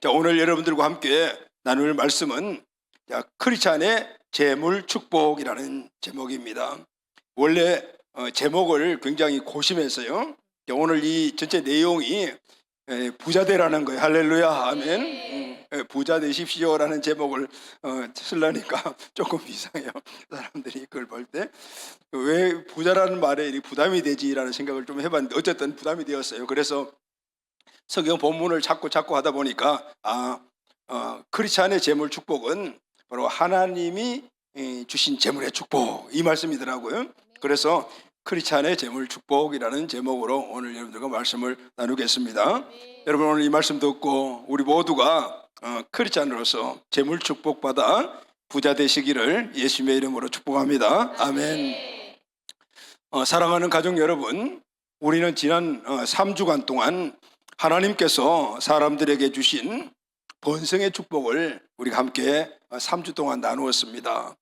자, 오늘 여러분들과 함께 나눌 말씀은 크리스찬의 재물 축복이라는 제목입니다. 원래 제목을 굉장히 고심했어요. 오늘 이 전체 내용이 부자 되라는 거예요. 할렐루야, 아멘. 부자 되십시오라는 제목을 쓰려니까 조금 이상해요. 사람들이 그걸 볼 때 왜 부자라는 말에 부담이 되지라는 생각을 좀 해봤는데 어쨌든 부담이 되었어요. 그래서 성경 본문을 찾고 하다 보니까 크리스찬의 재물 축복은 바로 하나님이 주신 재물의 축복, 이 말씀이더라고요. 그래서 크리스찬의 재물 축복이라는 제목으로 오늘 여러분들과 말씀을 나누겠습니다. 여러분, 오늘 이 말씀 듣고 우리 모두가 크리스찬으로서 재물 축복받아 부자 되시기를 예수님의 이름으로 축복합니다. 아멘. 사랑하는 가족 여러분, 우리는 지난 3주간 동안 하나님께서 사람들에게 주신 번성의 축복을 우리가 함께 3주 동안 나누었습니다.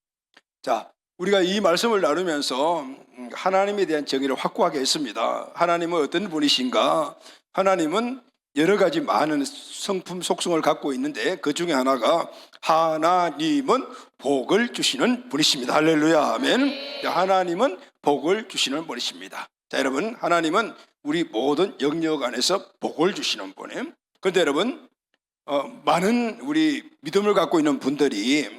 자, 우리가 이 말씀을 나누면서 하나님에 대한 정의를 확고하게 했습니다. 하나님은 어떤 분이신가? 하나님은 여러 가지 많은 성품 속성을 갖고 있는데 그 중에 하나가 하나님은 복을 주시는 분이십니다. 할렐루야, 아멘. 하나님은 복을 주시는 분이십니다. 자, 여러분, 하나님은 우리 모든 영역 안에서 복을 주시는 분이에요. 그런데 여러분, 많은 우리 믿음을 갖고 있는 분들이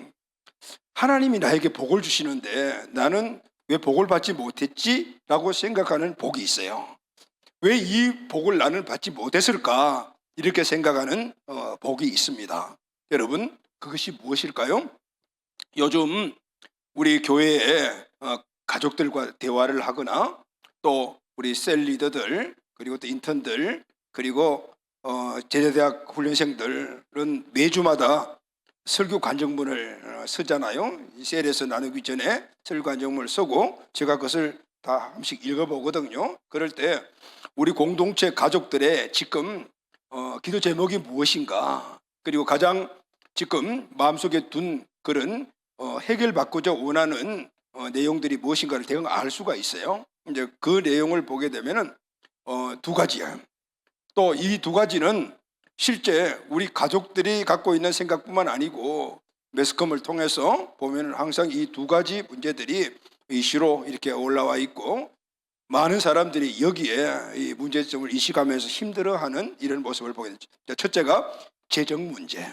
하나님이 나에게 복을 주시는데 나는 왜 복을 받지 못했지? 라고 생각하는 복이 있어요. 왜 이 복을 나는 받지 못했을까? 이렇게 생각하는 복이 있습니다. 여러분, 그것이 무엇일까요? 요즘 우리 교회에 가족들과 대화를 하거나 또 우리 셀 리더들, 그리고 또 인턴들, 그리고 제자대학 훈련생들은 매주마다 설교 간증문을 쓰잖아요. 이 셀에서 나누기 전에 설교 간증문을 쓰고 제가 그것을 다 한 번씩 읽어보거든요. 그럴 때 우리 공동체 가족들의 지금 기도 제목이 무엇인가, 그리고 가장 지금 마음속에 둔 그런 해결받고자 원하는 내용들이 무엇인가를 대강 알 수가 있어요. 이제 그 내용을 보게 되면은 두 가지야. 또 이 두 가지는 실제 우리 가족들이 갖고 있는 생각뿐만 아니고 매스컴을 통해서 보면은 항상 이 두 가지 문제들이 이슈로 이렇게 올라와 있고 많은 사람들이 여기에 이 문제점을 인식하면서 힘들어하는 이런 모습을 보게 되죠. 첫째가 재정 문제,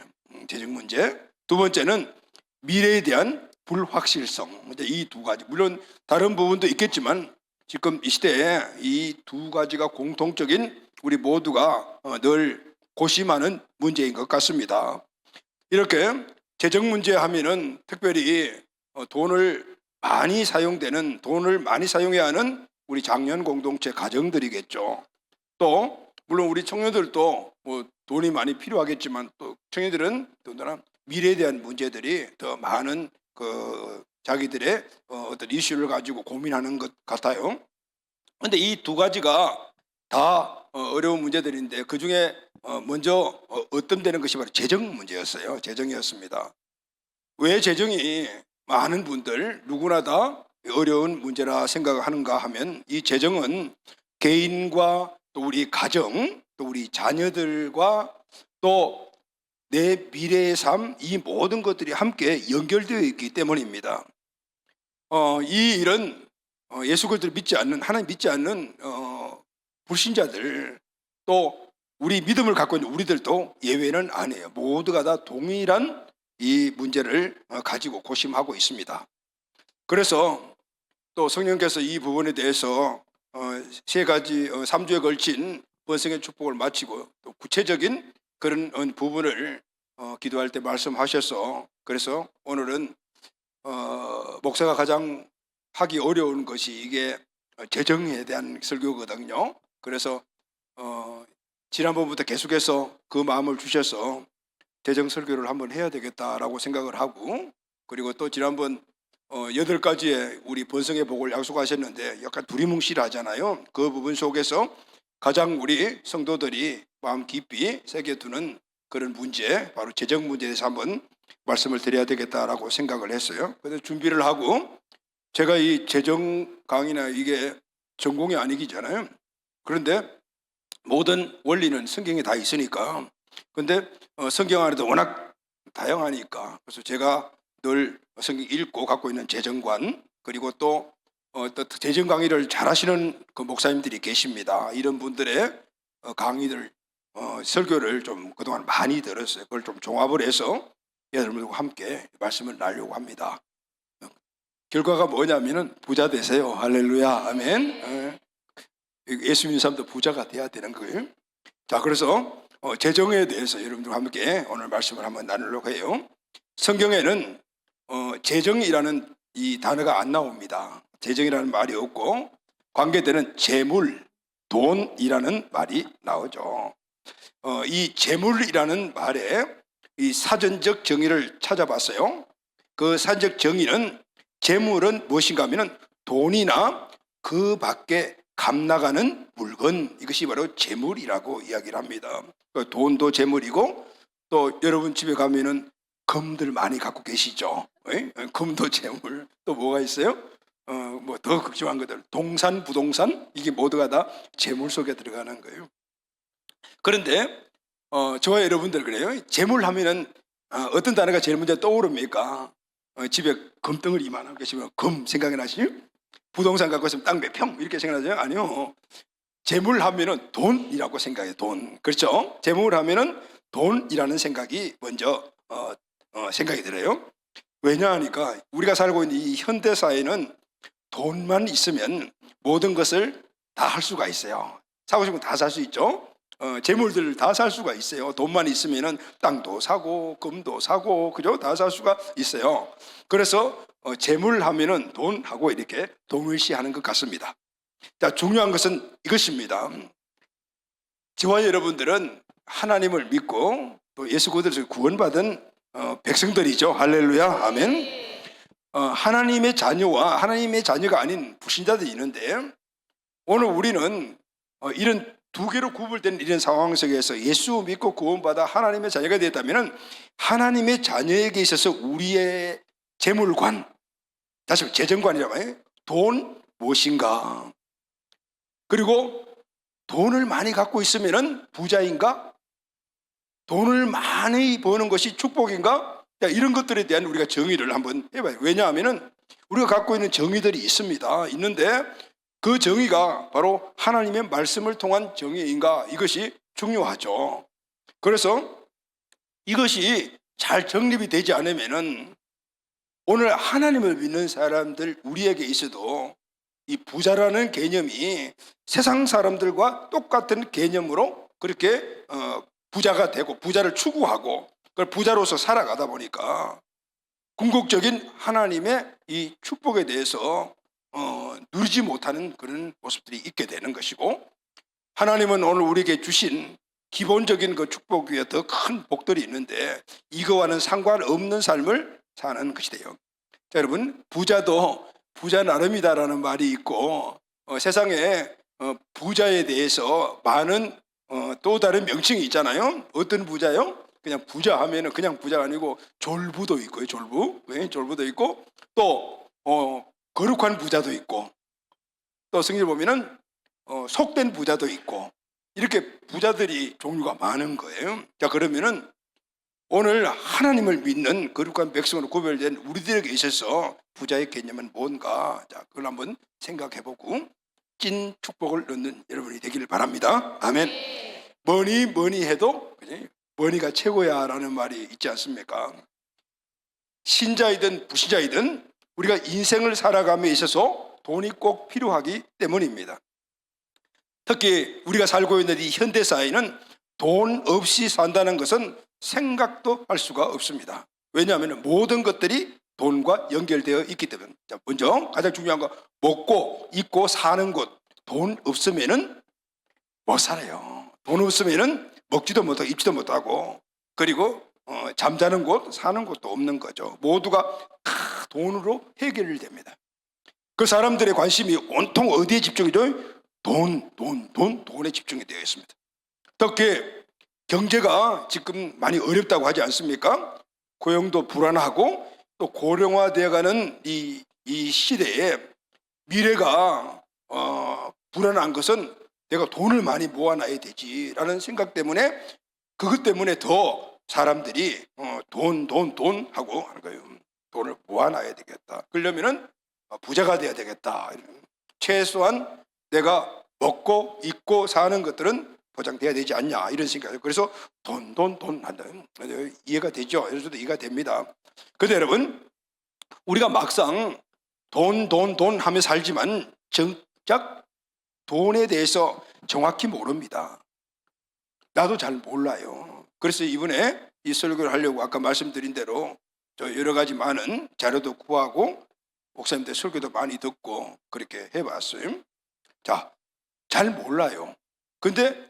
두 번째는 미래에 대한 불확실성. 이 두 가지, 물론 다른 부분도 있겠지만 지금 이 시대에 이 두 가지가 공통적인 우리 모두가 늘 고심하는 문제인 것 같습니다. 이렇게 재정 문제 하면은 특별히 돈을 많이 사용해야 하는 우리 장년 공동체 가정들이겠죠. 또 물론 우리 청년들도 뭐 돈이 많이 필요하겠지만 또 청년들은 더더나 미래에 대한 문제들이 더 많은 자기들의 어떤 이슈를 가지고 고민하는 것 같아요. 그런데 이 두 가지가 다 어려운 문제들인데 그 중에 먼저 어떤 것이 바로 재정 문제였어요. 재정이었습니다. 왜 재정이 많은 분들 누구나 다 어려운 문제라 생각하는가 하면 이 재정은 개인과 또 우리 가정, 또 우리 자녀들과 또 내 미래의 삶, 이 모든 것들이 함께 연결되어 있기 때문입니다. 이 일은 예수 그리스도를 믿지 않는, 하나님 믿지 않는 불신자들, 또 우리 믿음을 갖고 있는 우리들도 예외는 아니에요. 모두가 다 동일한 이 문제를 가지고 고심하고 있습니다. 그래서 또 성령께서 이 부분에 대해서 3주에 걸친 번성의 축복을 마치고 또 구체적인 그런 부분을 기도할 때 말씀하셔서, 그래서 오늘은 목사가 가장 하기 어려운 것이 이게 재정에 대한 설교거든요. 그래서 지난번부터 계속해서 그 마음을 주셔서 재정 설교를 한번 해야 되겠다라고 생각을 하고, 그리고 또 지난번 8가지의 우리 번성의 복을 약속하셨는데 약간 두리뭉실하잖아요. 그 부분 속에서 가장 우리 성도들이 마음 깊이 새겨두는 그런 문제, 바로 재정 문제에 대해서 한번 말씀을 드려야 되겠다라고 생각을 했어요. 그래서 준비를 하고, 제가 이 재정 강의나 이게 전공이 아니기잖아요. 그런데 모든 원리는 성경에 다 있으니까 근데 성경 안에도 워낙 다양하니까 그래서 제가 늘 성경 읽고 갖고 있는 재정관 그리고 또 재정 강의를 잘하시는 그 목사님들이 계십니다. 이런 분들의 강의들 설교를 좀 그동안 많이 들었어요. 그걸 좀 종합을 해서 여러분들과 함께 말씀을 나누려고 합니다. 결과가 뭐냐면은 부자 되세요. 할렐루야, 아멘. 예수 믿는 사람도 부자가 돼야 되는 거예요. 자, 그래서 재정에 대해서 여러분들과 함께 오늘 말씀을 한번 나누려고 해요. 성경에는 재정이라는 이 단어가 안 나옵니다. 재정이라는 말이 없고 관계되는 재물, 돈이라는 말이 나오죠. 이 재물이라는 말에 이 사전적 정의를 찾아봤어요. 그 사전적 정의는 재물은 무엇인가 하면 돈이나 그 밖에 값나가는 물건, 이것이 바로 재물이라고 이야기를 합니다. 돈도 재물이고 또 여러분 집에 가면은 금들 많이 갖고 계시죠. 금도 재물. 또 뭐가 있어요? 뭐 더 극심한 것들, 동산, 부동산, 이게 모두가 다 재물 속에 들어가는 거예요. 그런데 저와 여러분들 그래요. 재물 하면은 어떤 단어가 제일 먼저 떠오릅니까? 집에 금덩어리 이만한 거 계시면 금 생각이 나시죠? 부동산 갖고 있으면 땅 몇 평 이렇게 생각나죠? 아니요. 재물 하면은 돈이라고 생각해요. 돈. 그렇죠? 재물 하면은 돈이라는 생각이 먼저 생각이 들어요. 왜냐하니까 우리가 살고 있는 이 현대 사회는 돈만 있으면 모든 것을 다 할 수가 있어요. 사고 싶은 거 다 살 수 있죠. 재물들을 다 살 수가 있어요. 돈만 있으면은 땅도 사고 금도 사고 그죠? 다 살 수가 있어요. 그래서 재물 하면은 돈하고 이렇게 동일시하는 것 같습니다. 자, 중요한 것은 이것입니다. 저와 여러분들은 하나님을 믿고 또 예수 그리스도에서 구원받은 백성들이죠. 할렐루야, 아멘. 하나님의 자녀와 하나님의 자녀가 아닌 불신자들이 있는데 오늘 우리는 이런 두 개로 구분된 이런 상황 속에서 예수 믿고 구원받아 하나님의 자녀가 되었다면 하나님의 자녀에게 있어서 우리의 재물관, 다시 말해 재정관이라고 해요. 돈 무엇인가? 그리고 돈을 많이 갖고 있으면 부자인가? 돈을 많이 버는 것이 축복인가? 이런 것들에 대한 우리가 정의를 한번 해봐요. 왜냐하면 우리가 갖고 있는 정의들이 있습니다. 있는데 그 정의가 바로 하나님의 말씀을 통한 정의인가? 이것이 중요하죠. 그래서 이것이 잘 정립이 되지 않으면 오늘 하나님을 믿는 사람들 우리에게 있어도 이 부자라는 개념이 세상 사람들과 똑같은 개념으로 그렇게 부자가 되고 부자를 추구하고 그걸 부자로서 살아가다 보니까 궁극적인 하나님의 이 축복에 대해서 누리지 못하는 그런 모습들이 있게 되는 것이고 하나님은 오늘 우리에게 주신 기본적인 그 축복 위에 더 큰 복들이 있는데 이거와는 상관없는 삶을 사는 것이 돼요. 자, 여러분 부자도 부자 나름이다라는 말이 있고 세상에 부자에 대해서 많은 또 다른 명칭이 있잖아요. 어떤 부자요? 그냥 부자 하면은 그냥 부자가 아니고 졸부도 있고요. 졸부, 졸부도 있고 또 거룩한 부자도 있고 또 성경을 보면은 속된 부자도 있고 이렇게 부자들이 종류가 많은 거예요. 자, 그러면은 오늘 하나님을 믿는 거룩한 백성으로 구별된 우리들에게 있어서 부자의 개념은 뭔가? 자, 그걸 한번 생각해보고 찐 축복을 얻는 여러분이 되기를 바랍니다. 아멘. 뭐니 해도 머니가 최고야 라는 말이 있지 않습니까? 신자이든 불신자이든 우리가 인생을 살아감에 있어서 돈이 꼭 필요하기 때문입니다. 특히 우리가 살고 있는 이 현대사회는 돈 없이 산다는 것은 생각도 할 수가 없습니다. 왜냐하면 모든 것들이 돈과 연결되어 있기 때문에. 자, 먼저 가장 중요한 거 먹고 입고 사는 것. 돈 없으면은 못 살아요. 돈 없으면은 먹지도 못하고 입지도 못하고 그리고 잠자는 곳 사는 곳도 없는 거죠. 모두가 다 돈으로 해결됩니다. 그 사람들의 관심이 온통 어디에 집중이죠? 돈에 집중이 되어 있습니다. 특히 경제가 지금 많이 어렵다고 하지 않습니까? 고용도 불안하고 또 고령화되어가는 이 시대에 미래가 불안한 것은 내가 돈을 많이 모아놔야 되지라는 생각 때문에 그것 때문에 더 사람들이 돈 하고 하는 거예요. 돈을 모아놔야 되겠다. 그러려면은 부자가 돼야 되겠다. 최소한 내가 먹고 입고 사는 것들은 보장돼야 되지 않냐 이런 생각이에요. 그래서 돈 한다. 이해가 되죠? 여러분도 이해가 됩니다. 근데 여러분 우리가 막상 돈 하며 살지만 정작 돈에 대해서 정확히 모릅니다. 나도 잘 몰라요. 그래서 이번에 이 설교를 하려고 아까 말씀드린 대로 저 여러 가지 많은 자료도 구하고 목사님들 설교도 많이 듣고 그렇게 해봤어요. 자, 잘 몰라요. 근데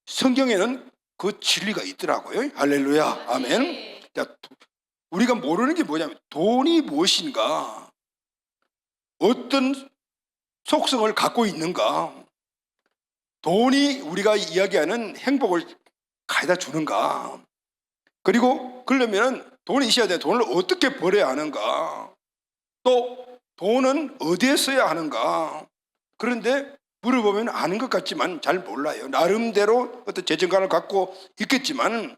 성경에는 그 진리가 있더라고요. 할렐루야, 아멘. 자, 우리가 모르는 게 뭐냐면 돈이 무엇인가, 어떤 속성을 갖고 있는가, 돈이 우리가 이야기하는 행복을 가져다 주는가, 그리고 그러면 돈이 있어야 돼. 돈을 어떻게 벌어야 하는가, 또 돈은 어디에 써야 하는가. 그런데 물어보면 아는 것 같지만 잘 몰라요. 나름대로 어떤 재정관을 갖고 있겠지만,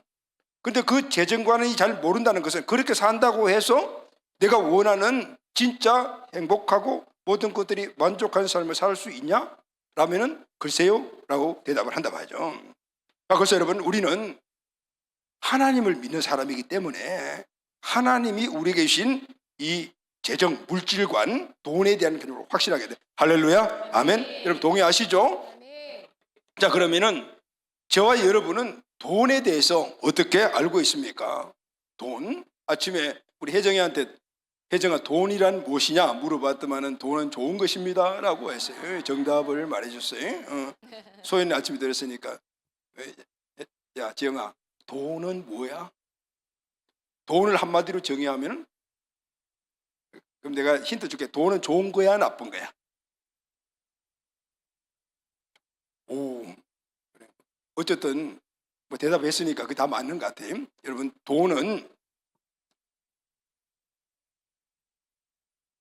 근데 그 재정관이 잘 모른다는 것은 그렇게 산다고 해서 내가 원하는 진짜 행복하고 모든 것들이 만족한 삶을 살 수 있냐? 라면은 글쎄요 라고 대답을 한다 말이죠. 그래서 여러분 우리는 하나님을 믿는 사람이기 때문에 하나님이 우리에게 주신 이 재정, 물질관, 돈에 대한 개념을 확실하게 돼. 할렐루야, 아멘. 여러분 동의하시죠? 자, 그러면은 저와 여러분은 돈에 대해서 어떻게 알고 있습니까? 돈? 아침에 우리 혜정이한테 혜정아 돈이란 무엇이냐 물어봤더만은 돈은 좋은 것입니다 라고 했어요. 정답을 말해줬어요. 소연이 아침에 들었으니까 야 지영아 돈은 뭐야? 돈을 한마디로 정의하면은, 그럼 내가 힌트 줄게. 돈은 좋은 거야 나쁜 거야? 오, 어쨌든 뭐 대답했으니까 그게 다 맞는 것 같아요. 여러분 돈은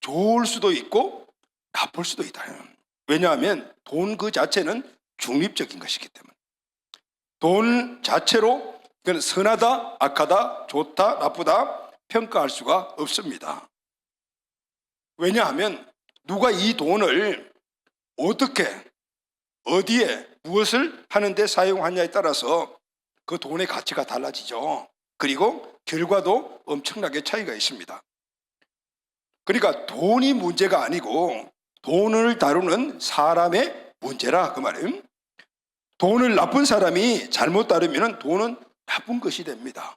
좋을 수도 있고 나쁠 수도 있다. 왜냐하면 돈 그 자체는 중립적인 것이기 때문에. 돈 자체로 그건 선하다, 악하다, 좋다, 나쁘다 평가할 수가 없습니다. 왜냐하면 누가 이 돈을 어떻게, 어디에, 무엇을 하는데 사용하냐에 따라서 그 돈의 가치가 달라지죠. 그리고 결과도 엄청나게 차이가 있습니다. 그러니까 돈이 문제가 아니고 돈을 다루는 사람의 문제라 그 말이에요. 돈을 나쁜 사람이 잘못 다루면 돈은 나쁜 것이 됩니다.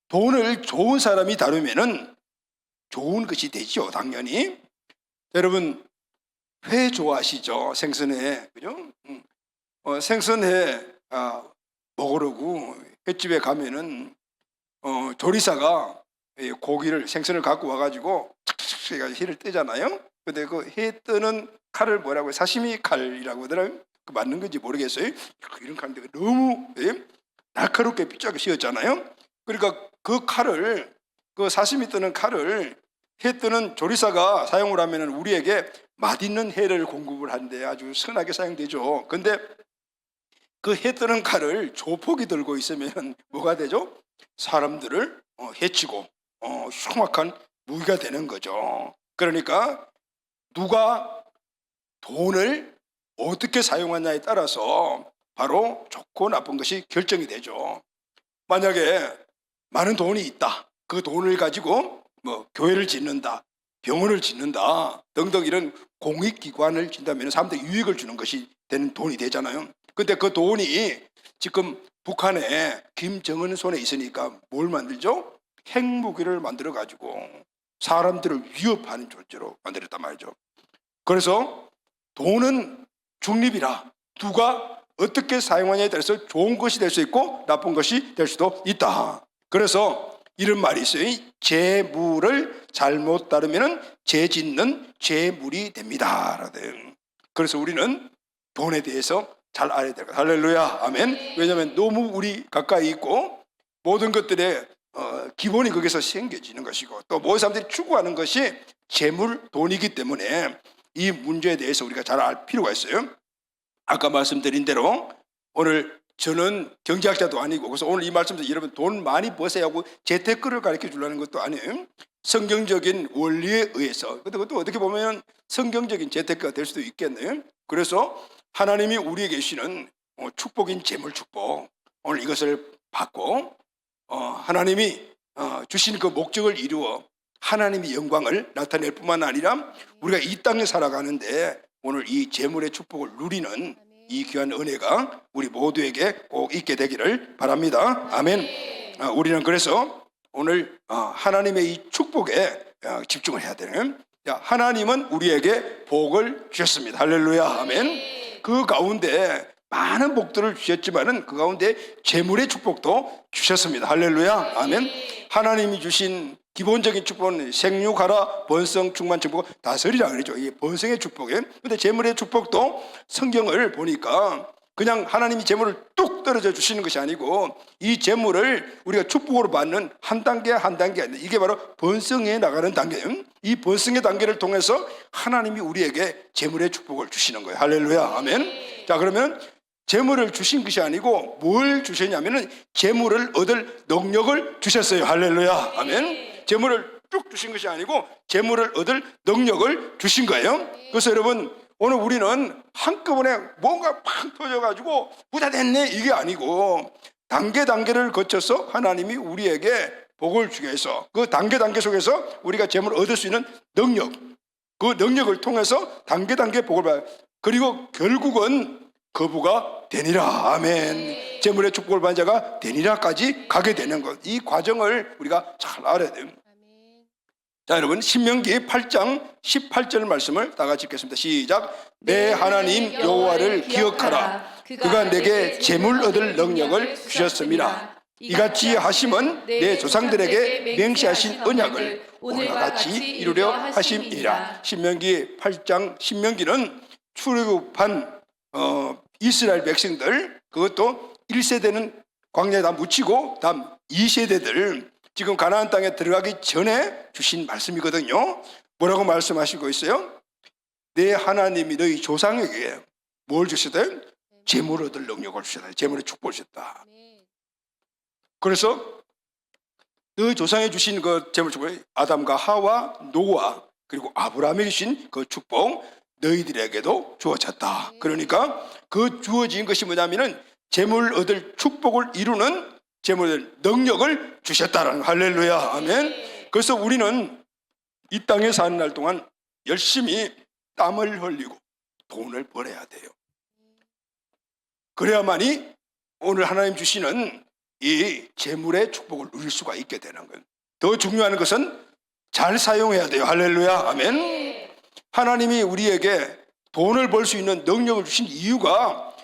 돈을 좋은 사람이 다루면 좋은 것이 되죠, 당연히. 여러분 회 좋아하시죠? 생선회, 그죠? 생선회 먹으려고 횟집에 가면은 조리사가 고기를, 생선을 갖고 와가지고 착착착 회를 뜨잖아요. 근데 그 회 뜨는 칼을 뭐라고 해요? 사시미 칼이라고 하더라고요. 그 맞는 건지 모르겠어요. 이런 칼인데 너무 날카롭게 삐쩍 씌었잖아요. 그러니까 그 칼을, 그 사시미 뜨는 칼을 회 뜨는 조리사가 사용을 하면 우리에게 맛있는 회를 공급을 하는데 아주 선하게 사용되죠. 근데 그 회 뜨는 칼을 조폭이 들고 있으면 뭐가 되죠? 사람들을 해치고 흉악한 무기가 되는 거죠. 그러니까 누가 돈을 어떻게 사용하냐에 따라서 바로 좋고 나쁜 것이 결정이 되죠. 만약에 많은 돈이 있다. 그 돈을 가지고 뭐 교회를 짓는다, 병원을 짓는다 등등 이런 공익기관을 짓는다면 사람들이 유익을 주는 것이 되는 돈이 되잖아요. 근데 그 돈이 지금 북한에 김정은 손에 있으니까 뭘 만들죠? 핵무기를 만들어 가지고 사람들을 위협하는 존재로 만들었단 말이죠. 그래서 돈은 중립이라 누가 어떻게 사용하냐에 따라서 좋은 것이 될 수 있고 나쁜 것이 될 수도 있다. 그래서 이런 말이 있어요. 재물을 잘못 다루면 죄 짓는 재물이 됩니다. 그래서 우리는 돈에 대해서 잘 알아야 돼요. 할렐루야, 아멘. 왜냐하면 너무 우리 가까이 있고 모든 것들의 기본이 거기서 생겨지는 것이고 또 모든 사람들이 추구하는 것이 재물, 돈이기 때문에 이 문제에 대해서 우리가 잘 알 필요가 있어요. 아까 말씀드린 대로 오늘 저는 경제학자도 아니고, 그래서 오늘 이 말씀에서 여러분 돈 많이 버세요 하고 재테크를 가르쳐 주려는 것도 아니에요. 성경적인 원리에 의해서, 근데 그것도 어떻게 보면 성경적인 재테크가 될 수도 있겠네요. 그래서 하나님이 우리에게 주시는 축복인 재물 축복, 오늘 이것을 받고 하나님이 주신 그 목적을 이루어 하나님의 영광을 나타낼 뿐만 아니라 우리가 이 땅에 살아가는데 오늘 이 재물의 축복을 누리는 이 귀한 은혜가 우리 모두에게 꼭 있게 되기를 바랍니다. 아멘. 우리는 그래서 오늘 하나님의 이 축복에 집중을 해야 되는, 하나님은 우리에게 복을 주셨습니다. 할렐루야. 아멘. 그 가운데 많은 복들을 주셨지만은 그 가운데 재물의 축복도 주셨습니다. 할렐루야. 아멘. 하나님이 주신 기본적인 축복은 생육하라, 번성, 충만, 정복, 다스리라 그러죠. 이게 번성의 축복이에요. 근데 재물의 축복도 성경을 보니까 그냥 하나님이 재물을 뚝 떨어져 주시는 것이 아니고 이 재물을 우리가 축복으로 받는 한 단계 한 단계, 이게 바로 번성해 나가는 단계예요. 이 번성의 단계를 통해서 하나님이 우리에게 재물의 축복을 주시는 거예요. 할렐루야. 아멘. 자, 그러면 재물을 주신 것이 아니고 뭘 주셨냐면은 재물을 얻을 능력을 주셨어요. 할렐루야. 아멘. 재물을 쭉 주신 것이 아니고 재물을 얻을 능력을 주신 거예요. 그래서 여러분, 오늘 우리는 한꺼번에 뭔가 팍 터져가지고 부자 됐네 이게 아니고 단계를 거쳐서 하나님이 우리에게 복을 주게 해서 그 단계 속에서 우리가 재물을 얻을 수 있는 능력, 그 능력을 통해서 단계 복을 받아요. 그리고 결국은 거부가 되니라. 아멘. 재물의 축복을 받은 자가 되니라까지 가게 되는 것, 이 과정을 우리가 잘 알아야 돼요. 자, 여러분, 신명기 8장 18절 말씀을 다 같이 읽겠습니다. 시작. 내 하나님 여호와를 기억하라. 그가 내게 재물 얻을 능력을 주셨습니다. 이같이 하심은 내 조상들에게 맹세하신 언약을 오늘과 같이 이루려 하심이라. 신명기 8장, 신명기는 출애굽한 이스라엘 백성들, 그것도 1세대는 광야에 다 묻히고 다음 2세대들 지금 가나안 땅에 들어가기 전에 주신 말씀이거든요. 뭐라고 말씀하시고 있어요? 내 하나님이 너희 조상에게 뭘 주셨다? 재물 얻을 능력을 주셨다. 재물의 축복을 주셨다. 그래서 너희 조상에 주신 그 재물 축복이 아담과 하와, 노아, 그리고 아브라함에게 주신 그 축복 너희들에게도 주어졌다. 그러니까 그 주어진 것이 뭐냐면은 재물 얻을 축복을 이루는 재물 얻을 능력을 주셨다라는, 할렐루야. 아멘. 그래서 우리는 이 땅에 사는 날 동안 열심히 땀을 흘리고 돈을 벌어야 돼요. 그래야만이 오늘 하나님 주시는 이 재물의 축복을 누릴 수가 있게 되는 거예요. 더 중요한 것은 잘 사용해야 돼요. 할렐루야. 아멘. 하나님이 우리에게 돈을 벌 수 있는 능력을 주신 이유가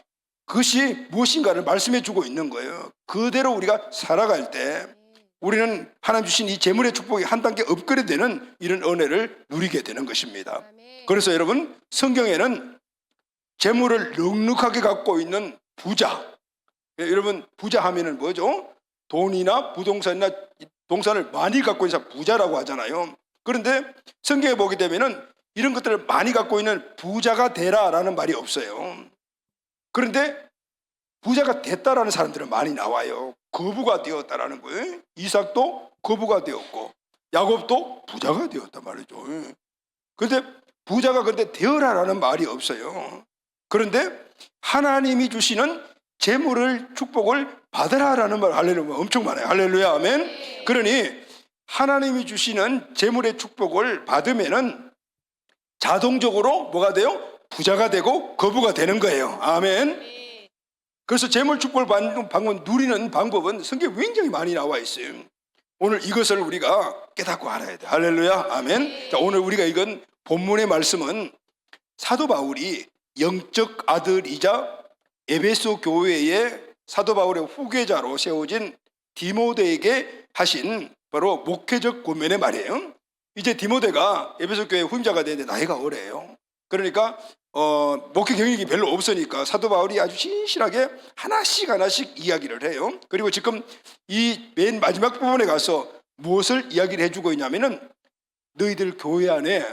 그것이 무엇인가를 말씀해 주고 있는 거예요. 그대로 우리가 살아갈 때 우리는 하나님 주신 이 재물의 축복이 한 단계 업그레이드되는 이런 은혜를 누리게 되는 것입니다. 그래서 여러분, 성경에는 재물을 넉넉하게 갖고 있는 부자, 여러분 부자 하면은 뭐죠? 돈이나 부동산이나 동산을 많이 갖고 있는 사람 부자라고 하잖아요. 그런데 성경에 보게 되면은 이런 것들을 많이 갖고 있는 부자가 되라라는 말이 없어요. 그런데 부자가 됐다라는 사람들은 많이 나와요. 거부가 되었다라는 거예요. 이삭도 거부가 되었고 야곱도 부자가 되었단 말이죠. 그런데 부자가 그런데 되어라라는 말이 없어요. 그런데 하나님이 주시는 재물을 축복을 받으라라는 말, 할렐루야, 엄청 많아요. 할렐루야. 아멘. 그러니 하나님이 주시는 재물의 축복을 받으면은 자동적으로 뭐가 돼요? 부자가 되고 거부가 되는 거예요. 아멘. 그래서 재물 축복을 받는 방법, 누리는 방법은 성경에 굉장히 많이 나와 있어요. 오늘 이것을 우리가 깨닫고 알아야 돼. 할렐루야. 아멘. 자, 오늘 우리가 읽은 본문의 말씀은 사도 바울이 영적 아들이자 에베소 교회의 사도 바울의 후계자로 세워진 디모데에게 하신 바로 목회적 권면의 말이에요. 이제 디모데가 에베소 교회 후임자가 되는데 나이가 어려요. 그러니까 목회 경력이 별로 없으니까 사도 바울이 아주 신실하게 하나씩 이야기를 해요. 그리고 지금 이 맨 마지막 부분에 가서 무엇을 이야기를 해주고 있냐면은 너희들 교회 안에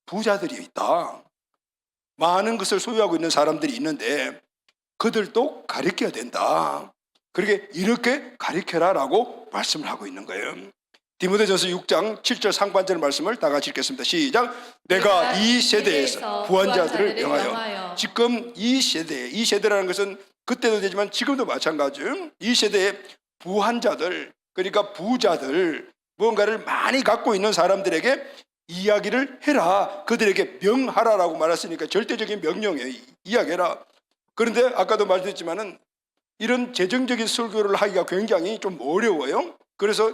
부자들이 있다. 많은 것을 소유하고 있는 사람들이 있는데 그들도 가르쳐야 된다. 그렇게 이렇게 가르쳐라라고 말씀을 하고 있는 거예요. 디모데전서 6장 7절 상반절 말씀을 다 같이 읽겠습니다. 시작. 내가 이 세대에서 부한자들을 명하여. 지금 이 세대라는 것은 그때도 되지만 지금도 마찬가지예요. 이 세대의 부한자들, 그러니까 부자들, 무언가를 많이 갖고 있는 사람들에게 이야기를 해라. 그들에게 명하라라고 말했으니까 절대적인 명령이에요. 이야기해라. 그런데 아까도 말씀드렸지만은 이런 재정적인 설교를 하기가 굉장히 좀 어려워요. 그래서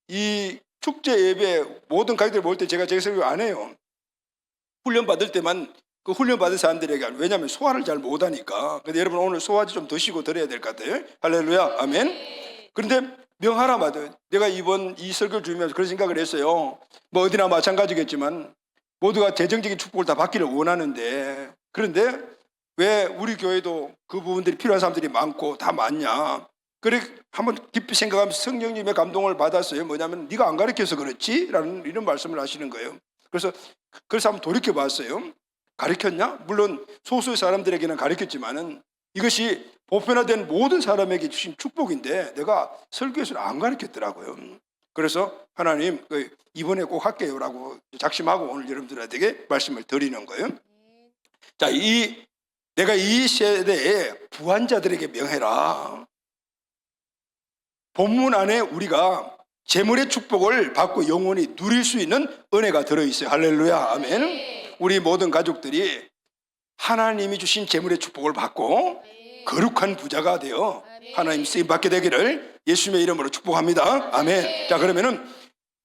이 축제 예배 모든 가족들 모일 때 제가 제 설교 안 해요. 훈련 받을 때만 그 훈련 받은 사람들에게, 왜냐하면 소화를 잘 못하니까. 근데 여러분 오늘 소화제 좀 드시고 드려야 될 것 같아요. 할렐루야, 아멘. 그런데 명하라 말이에요. 내가 이번 이 설교를 주면서 그런 생각을 했어요. 뭐 어디나 마찬가지겠지만 모두가 재정적인 축복을 다 받기를 원하는데, 그런데 왜 우리 교회도 그 부분들이 필요한 사람들이 많고 다 많냐. 그래 한번 깊이 생각하면서 성령님의 감동을 받았어요. 뭐냐면 네가 안 가르쳐서 그렇지? 라는 이런 말씀을 하시는 거예요. 그래서 한번 돌이켜봤어요. 가르쳤냐? 물론 소수의 사람들에게는 가르쳤지만은 이것이 보편화된 모든 사람에게 주신 축복인데 내가 설교에서는 안 가르쳤더라고요. 그래서 하나님 이번에 꼭 할게요라고 작심하고 오늘 여러분들에게 말씀을 드리는 거예요. 자, 내가 이 세대에 부한자들에게 명해라. 본문 안에 우리가 재물의 축복을 받고 영원히 누릴 수 있는 은혜가 들어있어요. 할렐루야, 아멘. 우리 모든 가족들이 하나님이 주신 재물의 축복을 받고 거룩한 부자가 되어 하나님 쓰임 받게 되기를 예수님의 이름으로 축복합니다. 아멘. 자, 그러면은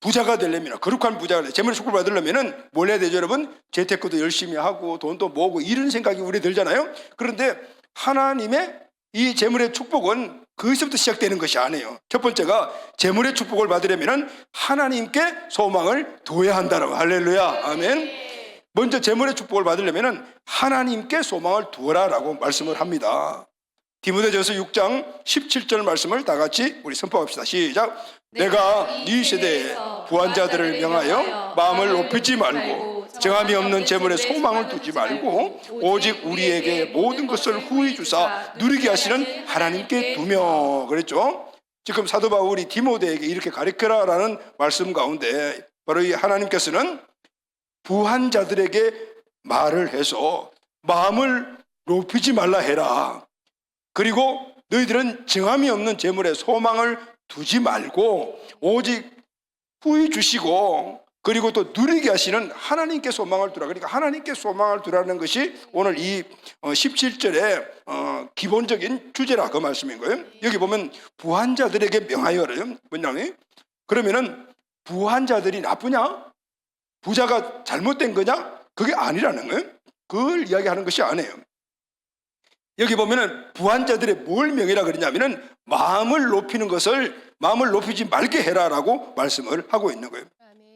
부자가 되려면, 거룩한 부자가 되려면, 재물의 축복을 받으려면 뭘 해야 되죠, 여러분? 재테크도 열심히 하고 돈도 모으고 이런 생각이 우리 들잖아요. 그런데 하나님의 이 재물의 축복은 거기서부터 시작되는 것이 아니에요. 첫 번째가 재물의 축복을 받으려면 하나님께 소망을 둬야 한다라고. 할렐루야, 아멘. 먼저 재물의 축복을 받으려면 하나님께 소망을 두어라라고 말씀을 합니다. 디모데전서 6장 17절 말씀을 다 같이 우리 선포합시다. 시작. 내가 이 세대에 부한자들을 명하여 마음을 높이지 말고 정함이 없는 재물에 소망을 두지 말고 오직 우리에게 모든 것을 후히 주사 누리게 하시는 하나님께 두며. 그랬죠. 지금 사도 바울이 디모데에게 이렇게 가르쳐라라는 말씀 가운데 바로 이 하나님께서는 부한자들에게 말을 해서 마음을 높이지 말라 해라. 그리고 너희들은 정함이 없는 재물에 소망을 두지 말고 오직 후히 주시고 그리고 또 누리게 하시는 하나님께 소망을 두라. 그러니까 하나님께 소망을 두라는 것이 오늘 이 17절의 기본적인 주제라 그 말씀인 거예요. 여기 보면 부한자들에게 명하여요. 뭐냐면 그러면은 부한자들이 나쁘냐? 부자가 잘못된 거냐? 그게 아니라는 거예요. 그걸 이야기하는 것이 아니에요. 여기 보면은 부한자들의 뭘 명이라 그러냐면은 마음을 높이는 것을 마음을 높이지 말게 해라라고 말씀을 하고 있는 거예요.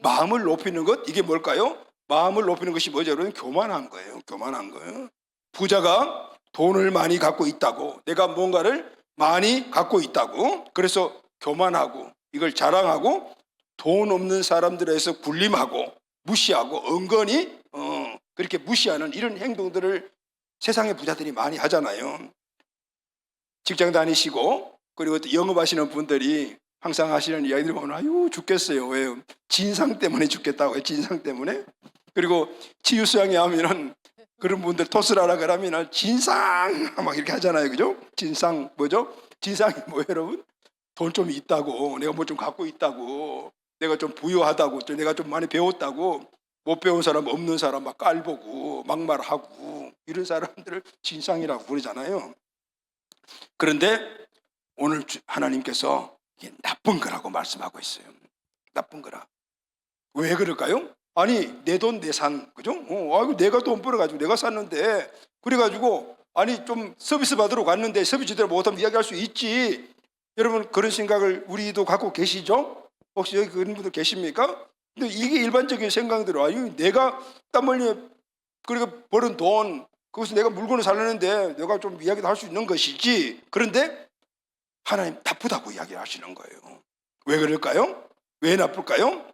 마음을 높이는 것, 이게 뭘까요? 마음을 높이는 것이 뭐죠? 여러분, 교만한 거예요. 교만한 거예요. 부자가 돈을 많이 갖고 있다고, 내가 뭔가를 많이 갖고 있다고, 그래서 교만하고 이걸 자랑하고 돈 없는 사람들에서 군림하고 무시하고 은근히 그렇게 무시하는 이런 행동들을 세상의 부자들이 많이 하잖아요. 직장 다니시고 그리고 또 영업하시는 분들이 항상 하시는 이야기들 보면 아유 죽겠어요. 왜요? 진상 때문에 죽겠다고 해요. 진상 때문에. 그리고 치유수양에 하면은 그런 분들 토스라라 그러면 진상 막 이렇게 하잖아요. 그죠? 진상 뭐죠? 진상이 뭐예요, 여러분? 돈 좀 있다고, 내가 뭐 좀 갖고 있다고, 내가 좀 부유하다고, 또 내가 좀 많이 배웠다고, 못 배운 사람 없는 사람 막 깔보고 막말하고 이런 사람들을 진상이라고 부르잖아요. 그런데 오늘 하나님께서 이게 나쁜 거라고 말씀하고 있어요. 나쁜 거라. 왜 그럴까요? 아니 내 돈 내 산, 그죠? 아이고 내가 돈 벌어가지고 내가 샀는데, 그래가지고 아니 좀 서비스 받으러 갔는데 서비스 제대로 못하면 이야기할 수 있지. 여러분 그런 생각을 우리도 갖고 계시죠? 혹시 여기 그런 분들 계십니까? 근데 이게 일반적인 생각대로 아유 내가 땀 흘리며 그리고 벌은 돈, 그것을 내가 물건을 살려는데 내가 좀 이야기도 할 수 있는 것이지. 그런데 하나님 나쁘다고 이야기하시는 거예요. 왜 그럴까요? 왜 나쁠까요?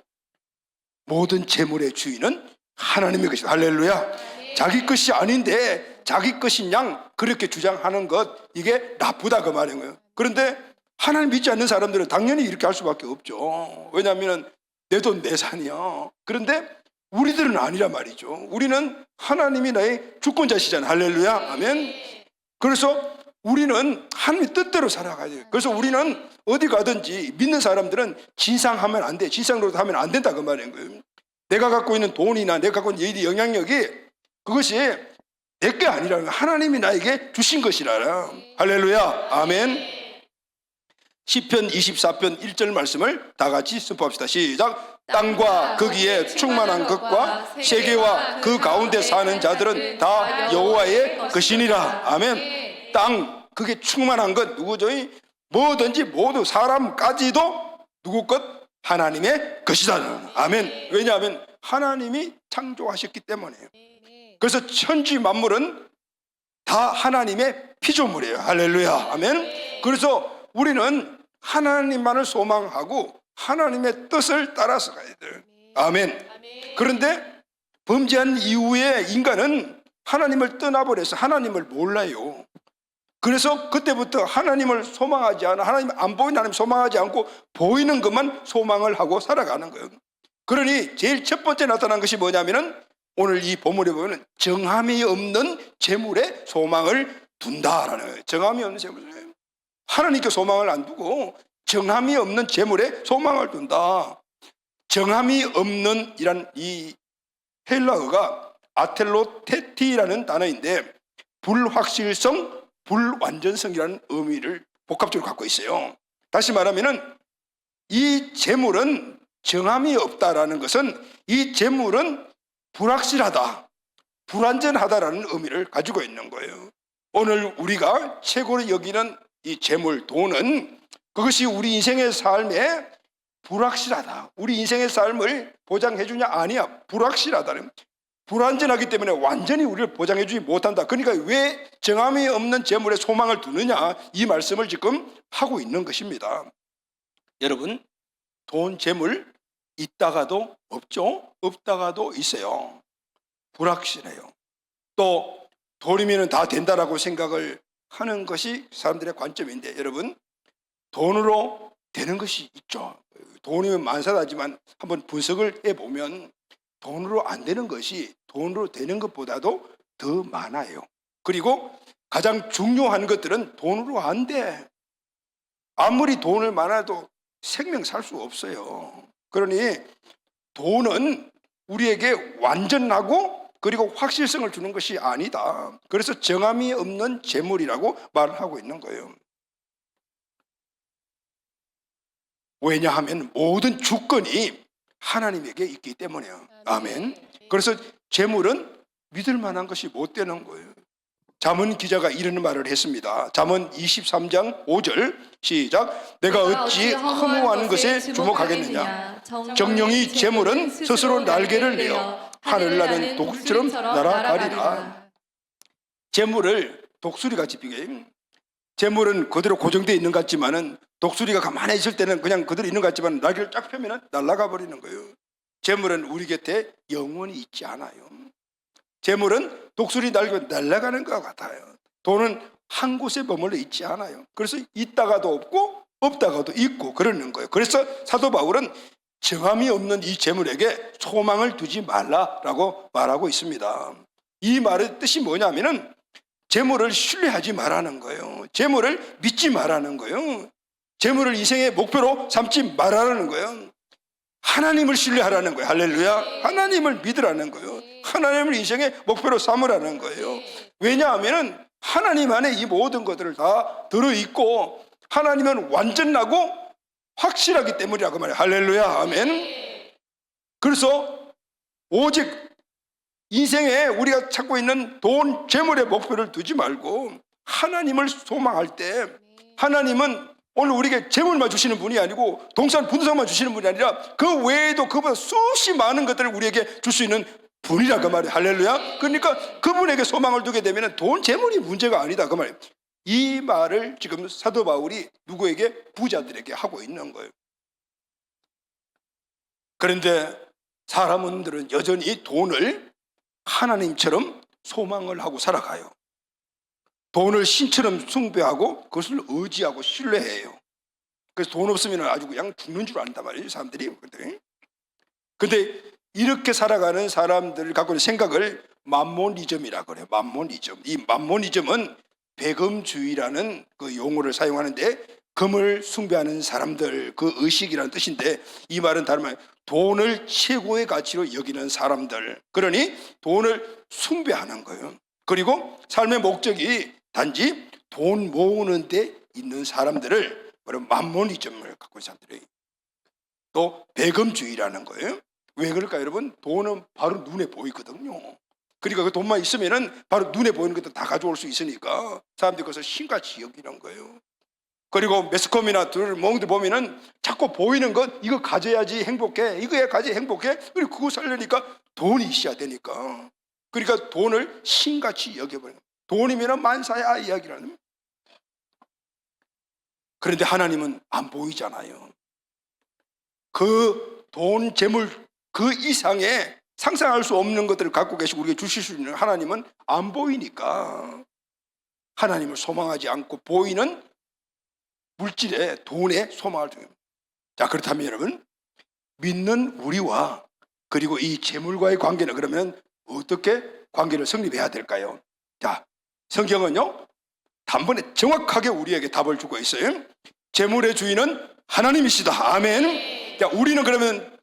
모든 재물의 주인은 하나님의 것이다. 할렐루야. 자기 것이 아닌데 자기 것인 양 그렇게 주장하는 것, 이게 나쁘다 그 말인 거예요. 그런데 하나님 믿지 않는 사람들은 당연히 이렇게 할 수밖에 없죠. 왜냐하면 내 돈 내 산이요. 그런데 우리들은 아니란 말이죠. 우리는 하나님이 나의 주권자시잖아요. 할렐루야, 아멘. 그래서 우리는 하나님의 뜻대로 살아가야 돼요. 그래서 우리는 어디 가든지 믿는 사람들은 진상하면 안 돼. 진상으로 하면 안 된다 그 말인 거예요. 내가 갖고 있는 돈이나 내가 갖고 있는 영향력이 그것이 내 게 아니라 하나님이 나에게 주신 것이라. 할렐루야, 아멘. 시편 24편 1절 말씀을 다 같이 선포합시다. 시작. 땅과 거기에 충만한 것과 세계와 그 가운데 사는 자들은 다 여호와의 것이니라. 아멘. 땅, 그게 충만한 것 누구죠? 뭐든지 모두 사람까지도 누구 것? 하나님의 것이다. 아멘. 왜냐하면 하나님이 창조하셨기 때문이에요. 그래서 천지 만물은 다 하나님의 피조물이에요. 할렐루야, 아멘. 그래서 우리는 하나님만을 소망하고 하나님의 뜻을 따라서 가야 돼요. 아멘. 그런데 범죄한 이후에 인간은 하나님을 떠나버려서 하나님을 몰라요. 그래서 그때부터 하나님을 소망하지 않아, 하나님 안 보이는 하나님 소망하지 않고 보이는 것만 소망을 하고 살아가는 거예요. 그러니 제일 첫 번째 나타난 것이 뭐냐면은 오늘 이 본문에 보면 정함이 없는 재물에 소망을 둔다라는 거예요. 정함이 없는 재물에 하나님께 소망을 안 두고 정함이 없는 재물에 소망을 둔다. 정함이 없는 이란 이 헬라어가 아텔로테티라는 단어인데 불확실성, 불완전성이라는 의미를 복합적으로 갖고 있어요. 다시 말하면은 이 재물은 정함이 없다라는 것은 이 재물은 불확실하다, 불완전하다라는 의미를 가지고 있는 거예요. 오늘 우리가 최고로 여기는 이 재물, 돈은 그것이 우리 인생의 삶에 불확실하다. 우리 인생의 삶을 보장해주냐? 아니야. 불확실하다는. 불완전하기 때문에 완전히 우리를 보장해주지 못한다. 그러니까 왜 정함이 없는 재물에 소망을 두느냐? 이 말씀을 지금 하고 있는 것입니다. 여러분, 돈, 재물 있다가도 없죠? 없다가도 있어요. 불확실해요. 또 돈이면 다 된다라고 생각을 하는 것이 사람들의 관점인데, 여러분, 돈으로 되는 것이 있죠. 돈이면 만사다지만 한번 분석을 해보면 돈으로 안 되는 것이 돈으로 되는 것보다도 더 많아요. 그리고 가장 중요한 것들은 돈으로 안 돼. 아무리 돈을 많아도 생명 살 수 없어요. 그러니 돈은 우리에게 완전하고 그리고 확실성을 주는 것이 아니다. 그래서 정함이 없는 재물이라고 말을 하고 있는 거예요. 왜냐하면 모든 주권이 하나님에게 있기 때문이에요. 아멘. 그래서 재물은 믿을 만한 것이 못 되는 거예요. 잠언 기자가 이런 말을 했습니다. 잠언 23장 5절 시작. 내가 어찌 허무한 것에 주목하겠느냐. 정령이 재물은 스스로 날개를 내어 하늘나는 독수리처럼 날아가리라. 재물을 독수리같이 비교해요. 재물은 그대로 고정되어 있는 것 같지만은 독수리가 가만히 있을 때는 그냥 그대로 있는 것 같지만 날개를 쫙 펴면 날아가 버리는 거예요. 재물은 우리 곁에 영원히 있지 않아요. 재물은 독수리 날개 날아가는 것 같아요. 돈은 한 곳에 머물러 있지 않아요. 그래서 있다가도 없고 없다가도 있고 그러는 거예요. 그래서 사도 바울은 정함이 없는 이 재물에게 소망을 두지 말라라고 말하고 있습니다. 이 말의 뜻이 뭐냐면은 재물을 신뢰하지 말라는 거예요. 재물을 믿지 말라는 거예요. 재물을 인생의 목표로 삼지 말라는 거예요. 하나님을 신뢰하라는 거예요. 할렐루야. 하나님을 믿으라는 거예요. 하나님을 인생의 목표로 삼으라는 거예요. 왜냐하면 하나님 안에 이 모든 것들을 다 들어있고 하나님은 완전하고 확실하기 때문이라고 말해요. 할렐루야. 아멘. 그래서 오직 인생에 우리가 찾고 있는 돈, 재물의 목표를 두지 말고 하나님을 소망할 때 하나님은 오늘 우리에게 재물만 주시는 분이 아니고 동산, 부동산만 주시는 분이 아니라 그 외에도 그보다 수없이 많은 것들을 우리에게 줄 수 있는 분이라 그 말이에요. 할렐루야. 그러니까 그분에게 소망을 두게 되면 돈, 재물이 문제가 아니다 그 말이에요. 이 말을 지금 사도 바울이 누구에게? 부자들에게 하고 있는 거예요. 그런데 사람들은 여전히 돈을 하나님처럼 소망을 하고 살아가요. 돈을 신처럼 숭배하고 그것을 의지하고 신뢰해요. 그래서 돈 없으면 아주 그냥 죽는 줄 안단 말이에요, 사람들이. 근데 이렇게 살아가는 사람들을 갖고 있는 생각을 맘모니즘이라고 그래요. 맘모니즘. 이 맘모니즘은 배금주의라는 그 용어를 사용하는데, 금을 숭배하는 사람들, 그 의식이라는 뜻인데, 이 말은 다른 말, 돈을 최고의 가치로 여기는 사람들, 그러니 돈을 숭배하는 거예요. 그리고 삶의 목적이 단지 돈 모으는 데 있는 사람들을 바로 맘모니즘을 갖고 있는 사람들이, 또 배금주의라는 거예요. 왜 그럴까요, 여러분? 돈은 바로 눈에 보이거든요. 그러니까 그 돈만 있으면은 바로 눈에 보이는 것도 다 가져올 수 있으니까 사람들이 그것을 신같이 여기는 거예요. 그리고 매스컴이나 몽들 보면은 자꾸 보이는 것, 이거 가져야지 행복해, 이거야 가져야 행복해. 그리고 그거 살려니까 돈이 있어야 되니까, 그러니까 돈을 신같이 여겨버려요. 돈이면 만사야 이야기라는. 그런데 하나님은 안 보이잖아요. 그 돈, 재물, 그 이상의 상상할 수 없는 것들을 갖고 계시고 우리에게 주실 수 있는 하나님은 안 보이니까 하나님을 소망하지 않고 보이는 물질에, 돈에 소망을 두는. 자, 그렇다면 여러분, 믿는 우리와 그리고 이 재물과의 관계는 그러면 어떻게 관계를 성립해야 될까요? 자, 성경은요 단번에 정확하게 우리에게 답을 주고 있어요. 재물의 주인은 하나님이시다. 아멘. 자, 우리는 그러면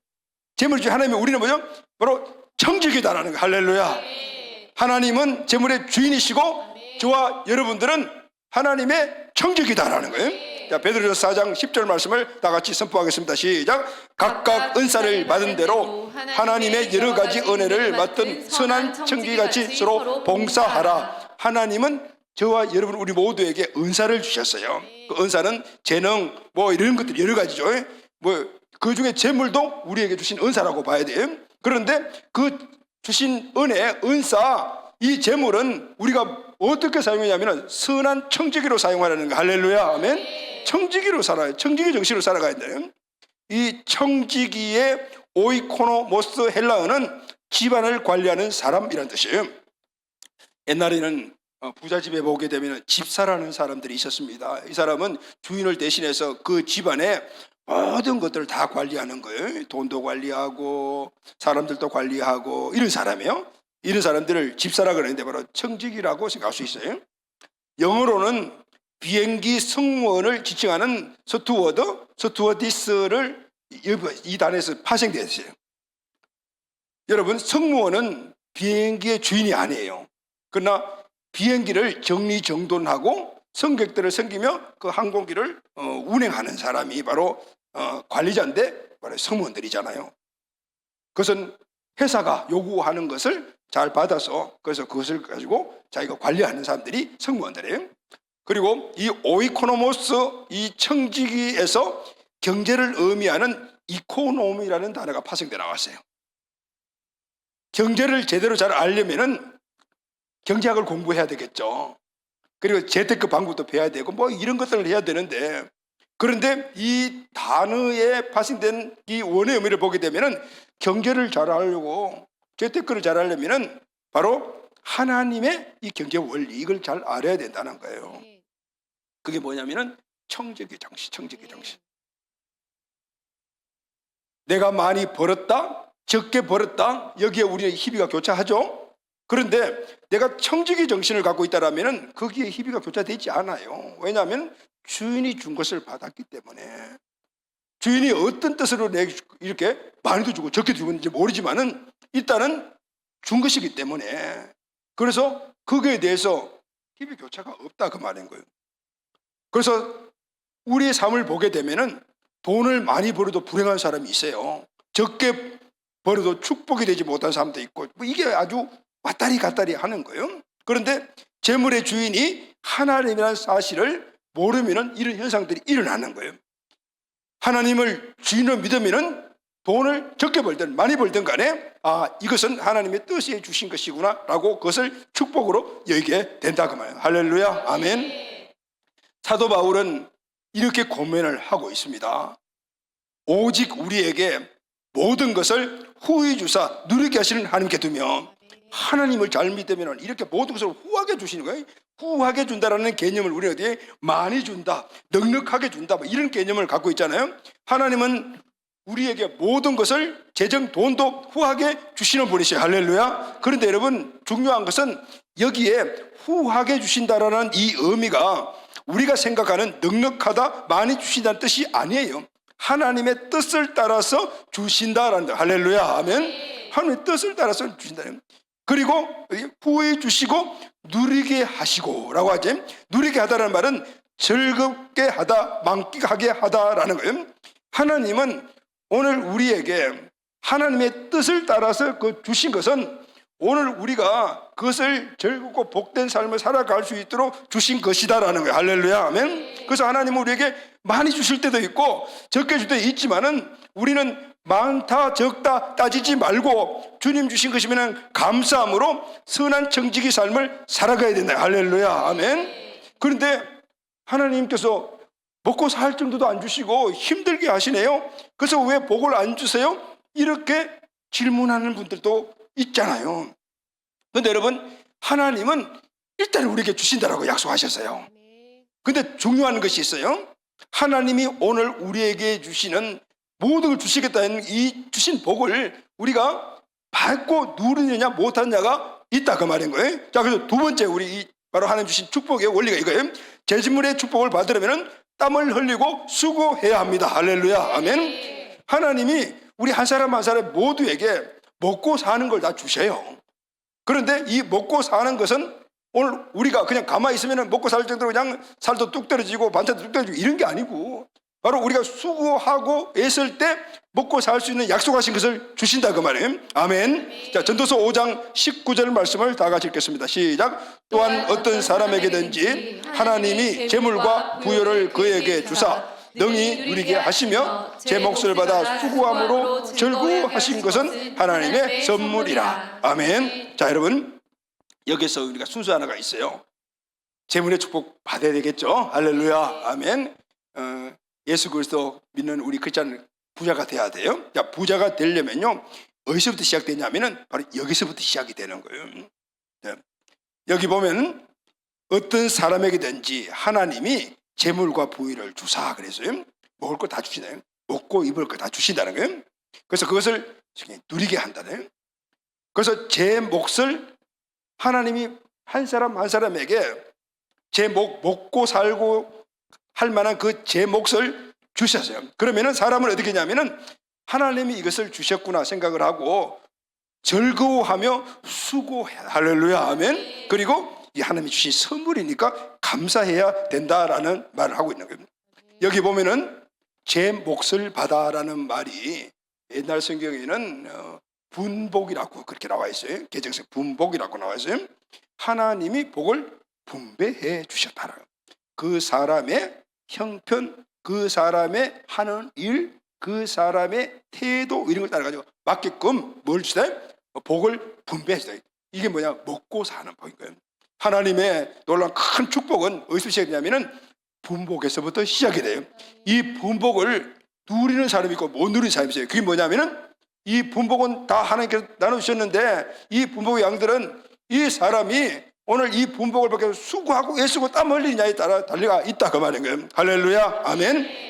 재물의 주인 하나님이, 우리는 뭐죠? 바로 청지기다라는 거. 할렐루야. 하나님은 재물의 주인이시고 저와 여러분들은 하나님의 청지기다라는 거예요. 자, 베드로전서 4장 10절 말씀을 다 같이 선포하겠습니다. 시작. 각각 은사를 받은 대로 하나님의 여러 가지 은혜를 맡은 선한 청지기같이 서로 봉사하라. 하나님은 저와 여러분 우리 모두에게 은사를 주셨어요. 그 은사는 재능 뭐 이런 것들 여러 가지죠. 뭐 그 중에 재물도 우리에게 주신 은사라고 봐야 돼요. 그런데 그 주신 은혜, 은사, 이 재물은 우리가 어떻게 사용하냐면 선한 청지기로 사용하라는 거. 할렐루야. 아멘. 청지기로 살아요. 청지기 정신으로 살아가야 돼요. 이 청지기의 오이코노모스 헬라어는 집안을 관리하는 사람이라는 뜻이에요. 옛날에는 부잣집에 보게 되면 집사라는 사람들이 있었습니다. 이 사람은 주인을 대신해서 그 집안에 모든 것들을 다 관리하는 거예요. 돈도 관리하고 사람들도 관리하고 이런 사람이에요. 이런 사람들을 집사라 그러는데 바로 청지기라고 생각할 수 있어요. 영어로는 비행기 승무원을 지칭하는 스튜어드, 스튜어디스를 이 단에서 파생되었어요. 여러분, 승무원은 비행기의 주인이 아니에요. 그러나 비행기를 정리정돈하고 승객들을 섬기며 그 항공기를 운행하는 사람이 바로 관리자인데 바로 승무원들이잖아요. 그것은 회사가 요구하는 것을 잘 받아서 그래서 그것을 가지고 자기가 관리하는 사람들이 승무원들이에요. 그리고 이 오이코노모스, 이 청지기에서 경제를 의미하는 이코노미라는 단어가 파생돼 나왔어요. 경제를 제대로 잘 알려면은 경제학을 공부해야 되겠죠. 그리고 재테크 방법도 배워야 되고 뭐 이런 것들을 해야 되는데, 그런데 이 단어에 파생된 이 원의 의미를 보게 되면은 경제를 잘 알려고, 재테크를 잘 하려면은 바로 하나님의 이 경제 원리, 이걸 잘 알아야 된다는 거예요. 그게 뭐냐면은 청지기 정신, 청지기 정신. 내가 많이 벌었다, 적게 벌었다, 여기에 우리의 희비가 교차하죠. 그런데 내가 청지기 정신을 갖고 있다라면은 거기에 희비가 교차되지 않아요. 왜냐하면 주인이 준 것을 받았기 때문에. 주인이 어떤 뜻으로 내게 이렇게 많이도 주고 적게도 주는지 모르지만은 일단은 준 것이기 때문에, 그래서 거기에 대해서 희비 교차가 없다 그 말인 거예요. 그래서 우리의 삶을 보게 되면은 돈을 많이 벌어도 불행한 사람이 있어요. 적게 벌어도 축복이 되지 못한 사람도 있고, 뭐 이게 아주 왔다리 갔다리 하는 거예요. 그런데 재물의 주인이 하나님이라는 사실을 모르면 이런 현상들이 일어나는 거예요. 하나님을 주인으로 믿으면 돈을 적게 벌든 많이 벌든 간에 이것은 하나님의 뜻에 주신 것이구나 라고 그것을 축복으로 여기게 된다 그 말이에요. 할렐루야. 아멘. 사도 바울은 이렇게 고민을 하고 있습니다. 오직 우리에게 모든 것을 후히 주사 누리게 하시는 하나님께 두며 하나님을 잘 믿으면 이렇게 모든 것을 후하게 주시는 거예요. 후하게 준다라는 개념을 우리 어디에 많이 준다, 넉넉하게 준다, 뭐 이런 개념을 갖고 있잖아요. 하나님은 우리에게 모든 것을 재정 돈도 후하게 주시는 분이세요. 할렐루야. 그런데 여러분 중요한 것은 여기에 후하게 주신다라는 이 의미가 우리가 생각하는 넉넉하다, 많이 주신다는 뜻이 아니에요. 하나님의 뜻을 따라서 주신다라는 거예요. 할렐루야. 아멘. 하나님의 뜻을 따라서 주신다는. 그리고 후히 주시고 누리게 하시고 라고 하지. 누리게 하다라는 말은 즐겁게 하다, 만끽하게 하다라는 거예요. 하나님은 오늘 우리에게 하나님의 뜻을 따라서 그 주신 것은 오늘 우리가 그것을 즐겁고 복된 삶을 살아갈 수 있도록 주신 것이다라는 거예요. 할렐루야. 아멘. 그래서 하나님은 우리에게 많이 주실 때도 있고 적게 줄 때도 있지만은 우리는 많다 적다 따지지 말고 주님 주신 것이면 감사함으로 선한 정직의 삶을 살아가야 된다. 할렐루야. 아멘. 그런데 하나님께서 먹고 살 정도도 안 주시고 힘들게 하시네요. 그래서 왜 복을 안 주세요? 이렇게 질문하는 분들도 있잖아요. 그런데 여러분 하나님은 일단 우리에게 주신다라고 약속하셨어요. 근데 중요한 것이 있어요. 하나님이 오늘 우리에게 주시는 모든 걸 주시겠다는 이 주신 복을 우리가 받고 누리느냐 못하느냐가 있다 그 말인 거예요. 자, 그래서 두 번째 우리 바로 하나님 주신 축복의 원리가 이거예요. 재물의 축복을 받으려면 땀을 흘리고 수고해야 합니다. 할렐루야. 아멘. 하나님이 우리 한 사람 한 사람 모두에게 먹고 사는 걸 다 주셔요. 그런데 이 먹고 사는 것은 오늘 우리가 그냥 가만히 있으면 먹고 살 정도로 그냥 살도 뚝 떨어지고 반찬도 뚝 떨어지고 이런 게 아니고 바로 우리가 수고하고 애쓸 때 먹고 살 수 있는 약속하신 것을 주신다 그 말이에요. 아멘. 자, 전도서 5장 19절 말씀을 다 같이 읽겠습니다. 시작. 또한 어떤 사람에게든지 하나님이 재물과 부여를 그에게 주사 능히 누리게 하시며 제 몫을 받아 수고함으로 즐거워하신 것은 하나님의 선물이라. 아멘. 자, 여러분 여기서 우리가 순서 하나가 있어요. 재물의 축복 받아야 되겠죠. 할렐루야. 아멘. 예수 그리스도 믿는 우리 크리스찬은 부자가 돼야 돼요. 자, 부자가 되려면요 어디서부터 시작되냐면은 바로 여기서부터 시작이 되는 거예요. 네. 여기 보면 어떤 사람에게든지 하나님이 재물과 부의를 주사 그래서요 먹을 거 다 주시나요? 먹고 입을 거 다 주신다는 거예요. 그래서 그것을 누리게 한다는. 그래서 제 몫을 하나님이 한 사람 한 사람에게 제 먹고 살고 할 만한 그 제 몫을 주셨어요. 그러면은 사람은 어떻게 하냐면은 하나님이 이것을 주셨구나 생각을 하고 즐거워하며 수고해. 할렐루야. 아멘. 그리고 이 하나님이 주신 선물이니까 감사해야 된다라는 말을 하고 있는 겁니다. 여기 보면은 제 몫을 받아라는 말이 옛날 성경에는 분복이라고 그렇게 나와 있어요. 개정성 분복이라고 나와 있어요. 하나님이 복을 분배해 주셨다는 그 사람의 형편, 그 사람의 하는 일, 그 사람의 태도 이런 걸 따라가지고 맞게끔 뭘 주세요? 복을 분배해 주세요. 이게 뭐냐? 먹고 사는 복인 거예요. 하나님의 놀라운 큰 축복은 어디서 시작되냐면은 분복에서부터 시작이 돼요. 이 분복을 누리는 사람이 있고 못 누리는 사람이 있어요. 그게 뭐냐면은 이 분복은 다 하나님께서 나누셨는데 이 분복의 양들은 이 사람이 오늘 이 분복을 받기 위해서 수고하고 애쓰고 땀 흘리느냐에 따라 달리가 있다 그 말인 거예요. 할렐루야. 아멘.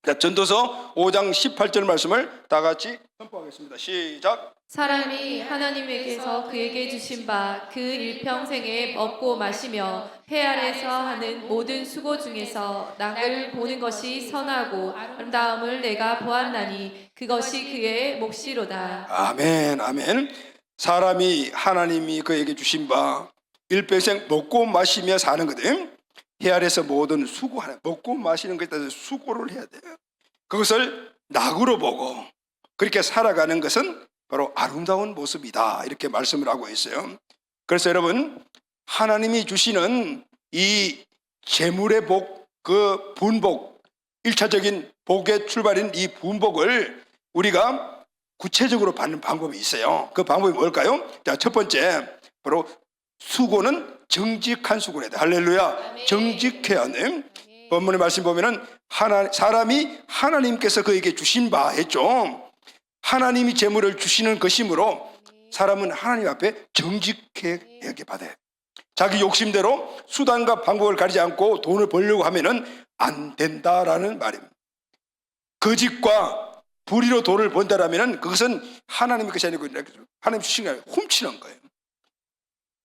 자, 전도서 5장 18절 말씀을 다 같이 선포하겠습니다. 시작. 사람이 하나님에게서 그에게 주신 바 그 일평생에 먹고 마시며 해 아래서 하는 모든 수고 중에서 낙을 보는 것이 선하고 아름다움을 내가 보았나니 그것이 그의 몫이로다. 아멘. 아멘. 사람이 하나님이 그에게 주신 바 일평생 먹고 마시며 사는 거든. 해 아래서 모든 수고하는 먹고 마시는 것에 따라서 수고를 해야 돼요. 그것을 낙으로 보고 그렇게 살아가는 것은 바로 아름다운 모습이다 이렇게 말씀을 하고 있어요. 그래서 여러분 하나님이 주시는 이 재물의 복, 그 분복, 1차적인 복의 출발인 이 분복을 우리가 구체적으로 받는 방법이 있어요. 그 방법이 뭘까요? 자, 첫 번째 바로 수고는 정직한 수고를 해야 돼. 할렐루야. 정직해야 돼. 본문의 말씀 보면은 사람이 하나님께서 그에게 주신 바 했죠. 하나님이 재물을 주시는 것이므로 사람은 하나님 앞에 정직하게 받아야 돼. 자기 욕심대로 수단과 방법을 가리지 않고 돈을 벌려고 하면은 안 된다라는 말입니다. 거짓과 불의로 돈을 번다라면은 그것은 하나님의 것이 아니고 하나님 주신 게 아니고 훔치는 거예요.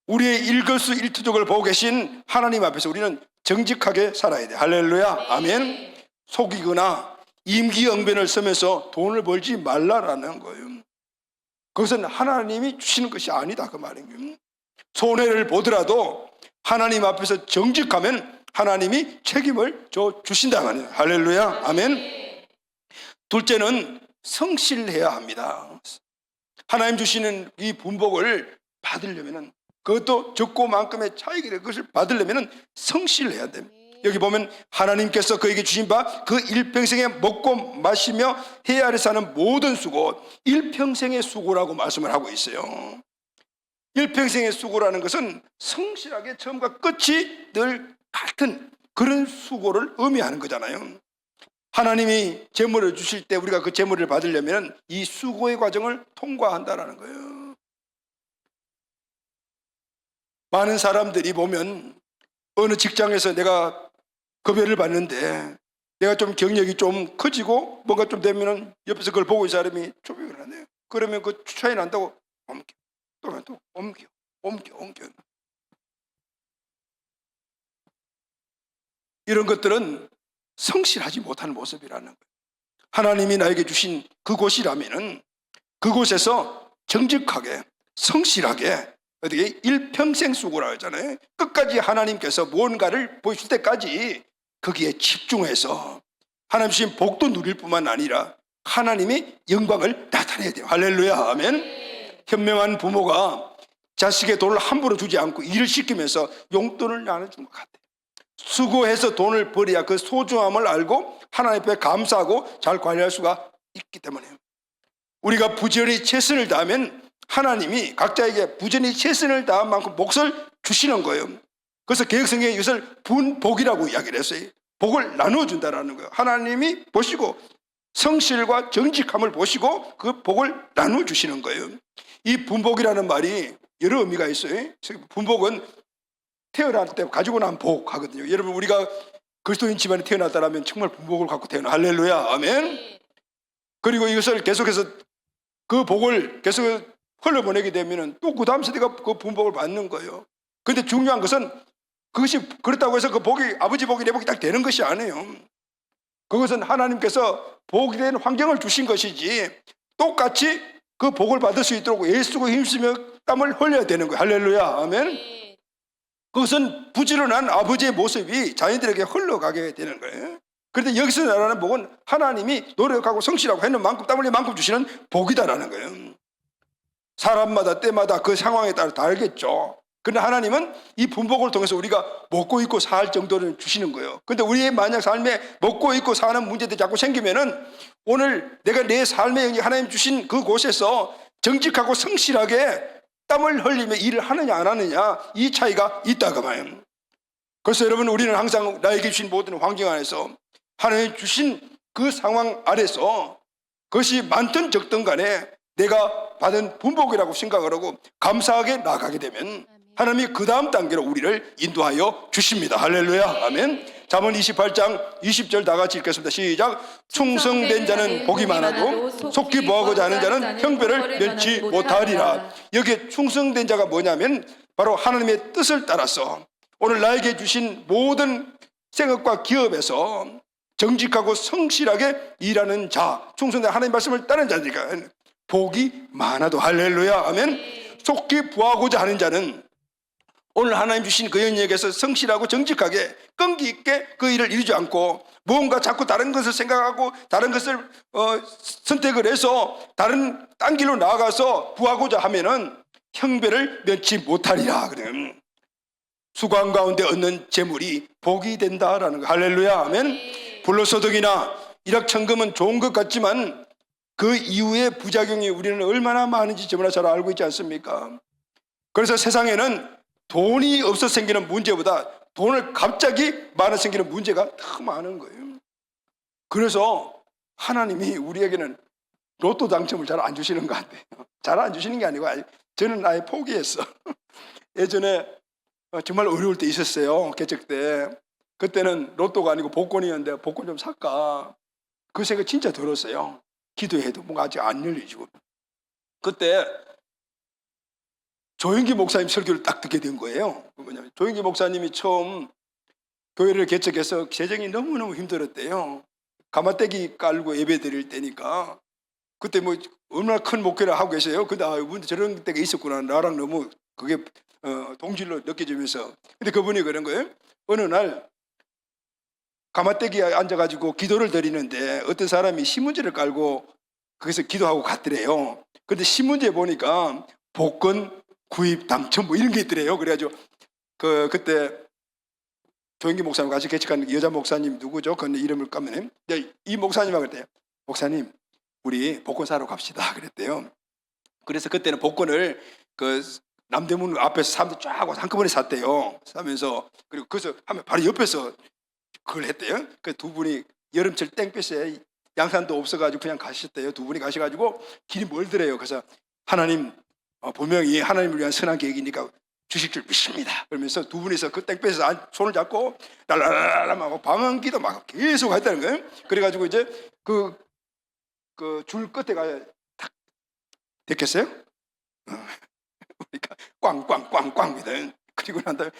우리의 일거수일투족을 보고 계신 하나님 앞에서 우리는 정직하게 살아야 돼. 할렐루야. 아멘. 속이거나 임기응변을 쓰면서 돈을 벌지 말라라는 거예요. 그것은 하나님이 주시는 것이 아니다 그 말이에요. 손해를 보더라도 하나님 앞에서 정직하면 하나님이 책임을 주신다 말이에요. 할렐루야. 아멘. 둘째는 성실해야 합니다. 하나님 주시는 이 분복을 받으려면, 그것도 적고 많음의 차이가 될 것을 받으려면 성실해야 됩니다. 여기 보면 하나님께서 그에게 주신 바 그 일평생에 먹고 마시며 해 아래서 하는 모든 수고, 일평생의 수고라고 말씀을 하고 있어요. 일평생의 수고라는 것은 성실하게 처음과 끝이 늘 같은 그런 수고를 의미하는 거잖아요. 하나님이 재물을 주실 때 우리가 그 재물을 받으려면 이 수고의 과정을 통과한다는 거예요. 많은 사람들이 보면 어느 직장에서 내가 급여를 받는데 내가 좀 경력이 좀 커지고 뭔가 좀 되면은 옆에서 그걸 보고 있는 사람이 초빙을 하네요. 그러면 그 차이 난다고 또 옮겨. 이런 것들은 성실하지 못하는 모습이라는 거예요. 하나님이 나에게 주신 그곳이라면은 그곳에서 정직하게 성실하게 어떻게 일평생 수고라고 하잖아요. 끝까지 하나님께서 무언가를 보여줄 때까지 거기에 집중해서 하나님 주신 복도 누릴 뿐만 아니라 하나님의 영광을 나타내야 돼요. 할렐루야. 아멘. 현명한 부모가 자식의 돈을 함부로 주지 않고 일을 시키면서 용돈을 나눠주는 것 같아요. 수고해서 돈을 벌여야 그 소중함을 알고 하나님 앞에 감사하고 잘 관리할 수가 있기 때문에 우리가 부지런히 최선을 다하면 하나님이 각자에게 부지런히 최선을 다한 만큼 몫을 주시는 거예요. 그래서 개혁성경에 이것을 분복이라고 이야기를 했어요. 복을 나누어준다는 거예요. 하나님이 보시고 성실과 정직함을 보시고 그 복을 나누어주시는 거예요. 이 분복이라는 말이 여러 의미가 있어요. 분복은 태어날 때 가지고 난 복 하거든요. 여러분 우리가 그리스도인 집안에 태어났다면 정말 분복을 갖고 태어나. 할렐루야. 아멘. 그리고 이것을 계속해서 그 복을 계속 흘려보내게 되면 또 그 다음 세대가 그 분복을 받는 거예요. 그런데 중요한 것은 그것이 그렇다고 해서 그 복이 아버지 복이 내 복이 딱 되는 것이 아니에요. 그것은 하나님께서 복이 된 환경을 주신 것이지 똑같이 그 복을 받을 수 있도록 애쓰고 힘쓰며 땀을 흘려야 되는 거예요. 할렐루야. 아멘. 그것은 부지런한 아버지의 모습이 자녀들에게 흘러가게 되는 거예요. 그런데 여기서 말하는 복은 하나님이 노력하고 성실하고 했는 만큼 땀 흘린 만큼 주시는 복이다라는 거예요. 사람마다 때마다 그 상황에 따라 다르겠죠. 그런데 하나님은 이 분복을 통해서 우리가 먹고 입고 살 정도를 주시는 거예요. 그런데 우리의 만약 삶에 먹고 입고 사는 문제들이 자꾸 생기면은 오늘 내가 내 삶에 하나님 주신 그곳에서 정직하고 성실하게 땀을 흘리며 일을 하느냐 안 하느냐 이 차이가 있다고 말이에요. 그래서 여러분 우리는 항상 나에게 주신 모든 환경 안에서 하나님 주신 그 상황 아래서 그것이 많든 적든 간에 내가 받은 분복이라고 생각을 하고 감사하게 나가게 되면 하나님이 그 다음 단계로 우리를 인도하여 주십니다. 할렐루야. 아멘. 잠언 28장 20절 다 같이 읽겠습니다. 시작. 충성된 자는 복이 많아도 속히 보하고자 하는 자는 형벌을 면치 못하리라. 여기에 충성된 자가 뭐냐면 바로 하나님의 뜻을 따라서 오늘 나에게 주신 모든 생업과 기업에서 정직하고 성실하게 일하는 자, 충성된 하나님 말씀을 따르는 자니까 복이 많아도 할렐루야. 아멘. 속히 부하고자 하는 자는 오늘 하나님 주신 그 영역에서 성실하고 정직하게 끈기 있게 그 일을 이루지 않고 무언가 자꾸 다른 것을 생각하고 다른 것을 선택을 해서 다른 딴 길로 나아가서 부하고자 하면은 형벌을 면치 못하리라. 그래요. 수고한 가운데 얻는 재물이 복이 된다라는 거. 할렐루야. 아멘. 불로소득이나 일확천금은 좋은 것 같지만 그 이후의 부작용이 우리는 얼마나 많은지 저보다 잘 알고 있지 않습니까? 그래서 세상에는 돈이 없어 생기는 문제보다 돈을 갑자기 많아 생기는 문제가 더 많은 거예요. 그래서 하나님이 우리에게는 로또 당첨을 잘 안 주시는 것 같아요. 잘 안 주시는 게 아니고 저는 아예 포기했어. 예전에 정말 어려울 때 있었어요. 개척 때. 그때는 로또가 아니고 복권이었는데 복권 좀 살까. 그 생각 진짜 들었어요. 기도해도 뭔가 아직 안 열리지고. 그때 조영기 목사님 설교를 딱 듣게 된 거예요. 뭐냐면 조영기 목사님이 처음 교회를 개척해서 재정이 너무너무 힘들었대요. 가마떼기 깔고 예배 드릴 때니까. 그때 뭐 얼마나 큰 목회를 하고 계세요. 근데 이분도 저런 때가 있었구나. 나랑 너무 그게 동질로 느껴지면서. 근데 그분이 그런 거예요. 어느 날 가마떼기에 앉아가지고 기도를 드리는데 어떤 사람이 신문지를 깔고 거기서 기도하고 갔더래요. 근데 신문지에 보니까 복권 구입 당첨 뭐 이런 게 있더래요. 그래가지고 그때 조영기 목사님 같이 개척한 여자 목사님 누구죠? 그 이름을 까면 이 목사님하고 그랬대요. 목사님, 우리 복권 사러 갑시다. 그랬대요. 그래서 그때는 복권을 그 남대문 앞에서 사람들 쫙 와서 한꺼번에 샀대요. 사면서 그리고 거기서 하면 바로 옆에서 그걸 했대요. 그 두 분이 여름철 땡볕에 양산도 없어가지고 그냥 가셨대요. 두 분이 가셔가지고 길이 멀더래요. 그래서 하나님 분명히 하나님을 위한 선한 계획이니까 주실 줄 믿습니다. 그러면서 두 분이서 그 땡볕에서 손을 잡고 랄랄랄랄 하고 방언기도 막 계속 했다는 거예요. 그래가지고 이제 그 줄 끝에 가야 탁 됐겠어요? 그러니까 꽝꽝꽝꽝이다. 그리고 난 다음에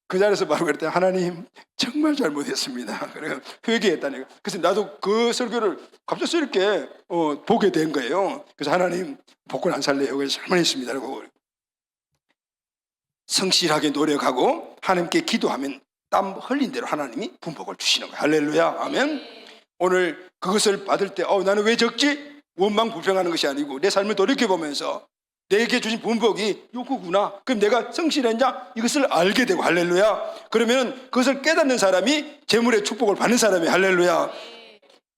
그 자리에서 바로 그랬더니 하나님 정말 잘못했습니다. 그래서 회개했다는 거예요. 그래서 나도 그 설교를 갑자기 이렇게 보게 된 거예요. 그래서 하나님 복권 안 살래요. 그래서 잘못했습니다. 라고 성실하게 노력하고 하나님께 기도하면 땀 흘린 대로 하나님이 분복을 주시는 거예요. 할렐루야. 아멘. 오늘 그것을 받을 때 나는 왜 적지? 원망 불평하는 것이 아니고 내 삶을 돌이켜보면서 내게 주신 분복이 요구구나. 그럼 내가 성실했냐? 이것을 알게 되고 할렐루야. 그러면 그것을 깨닫는 사람이 재물의 축복을 받는 사람이 할렐루야.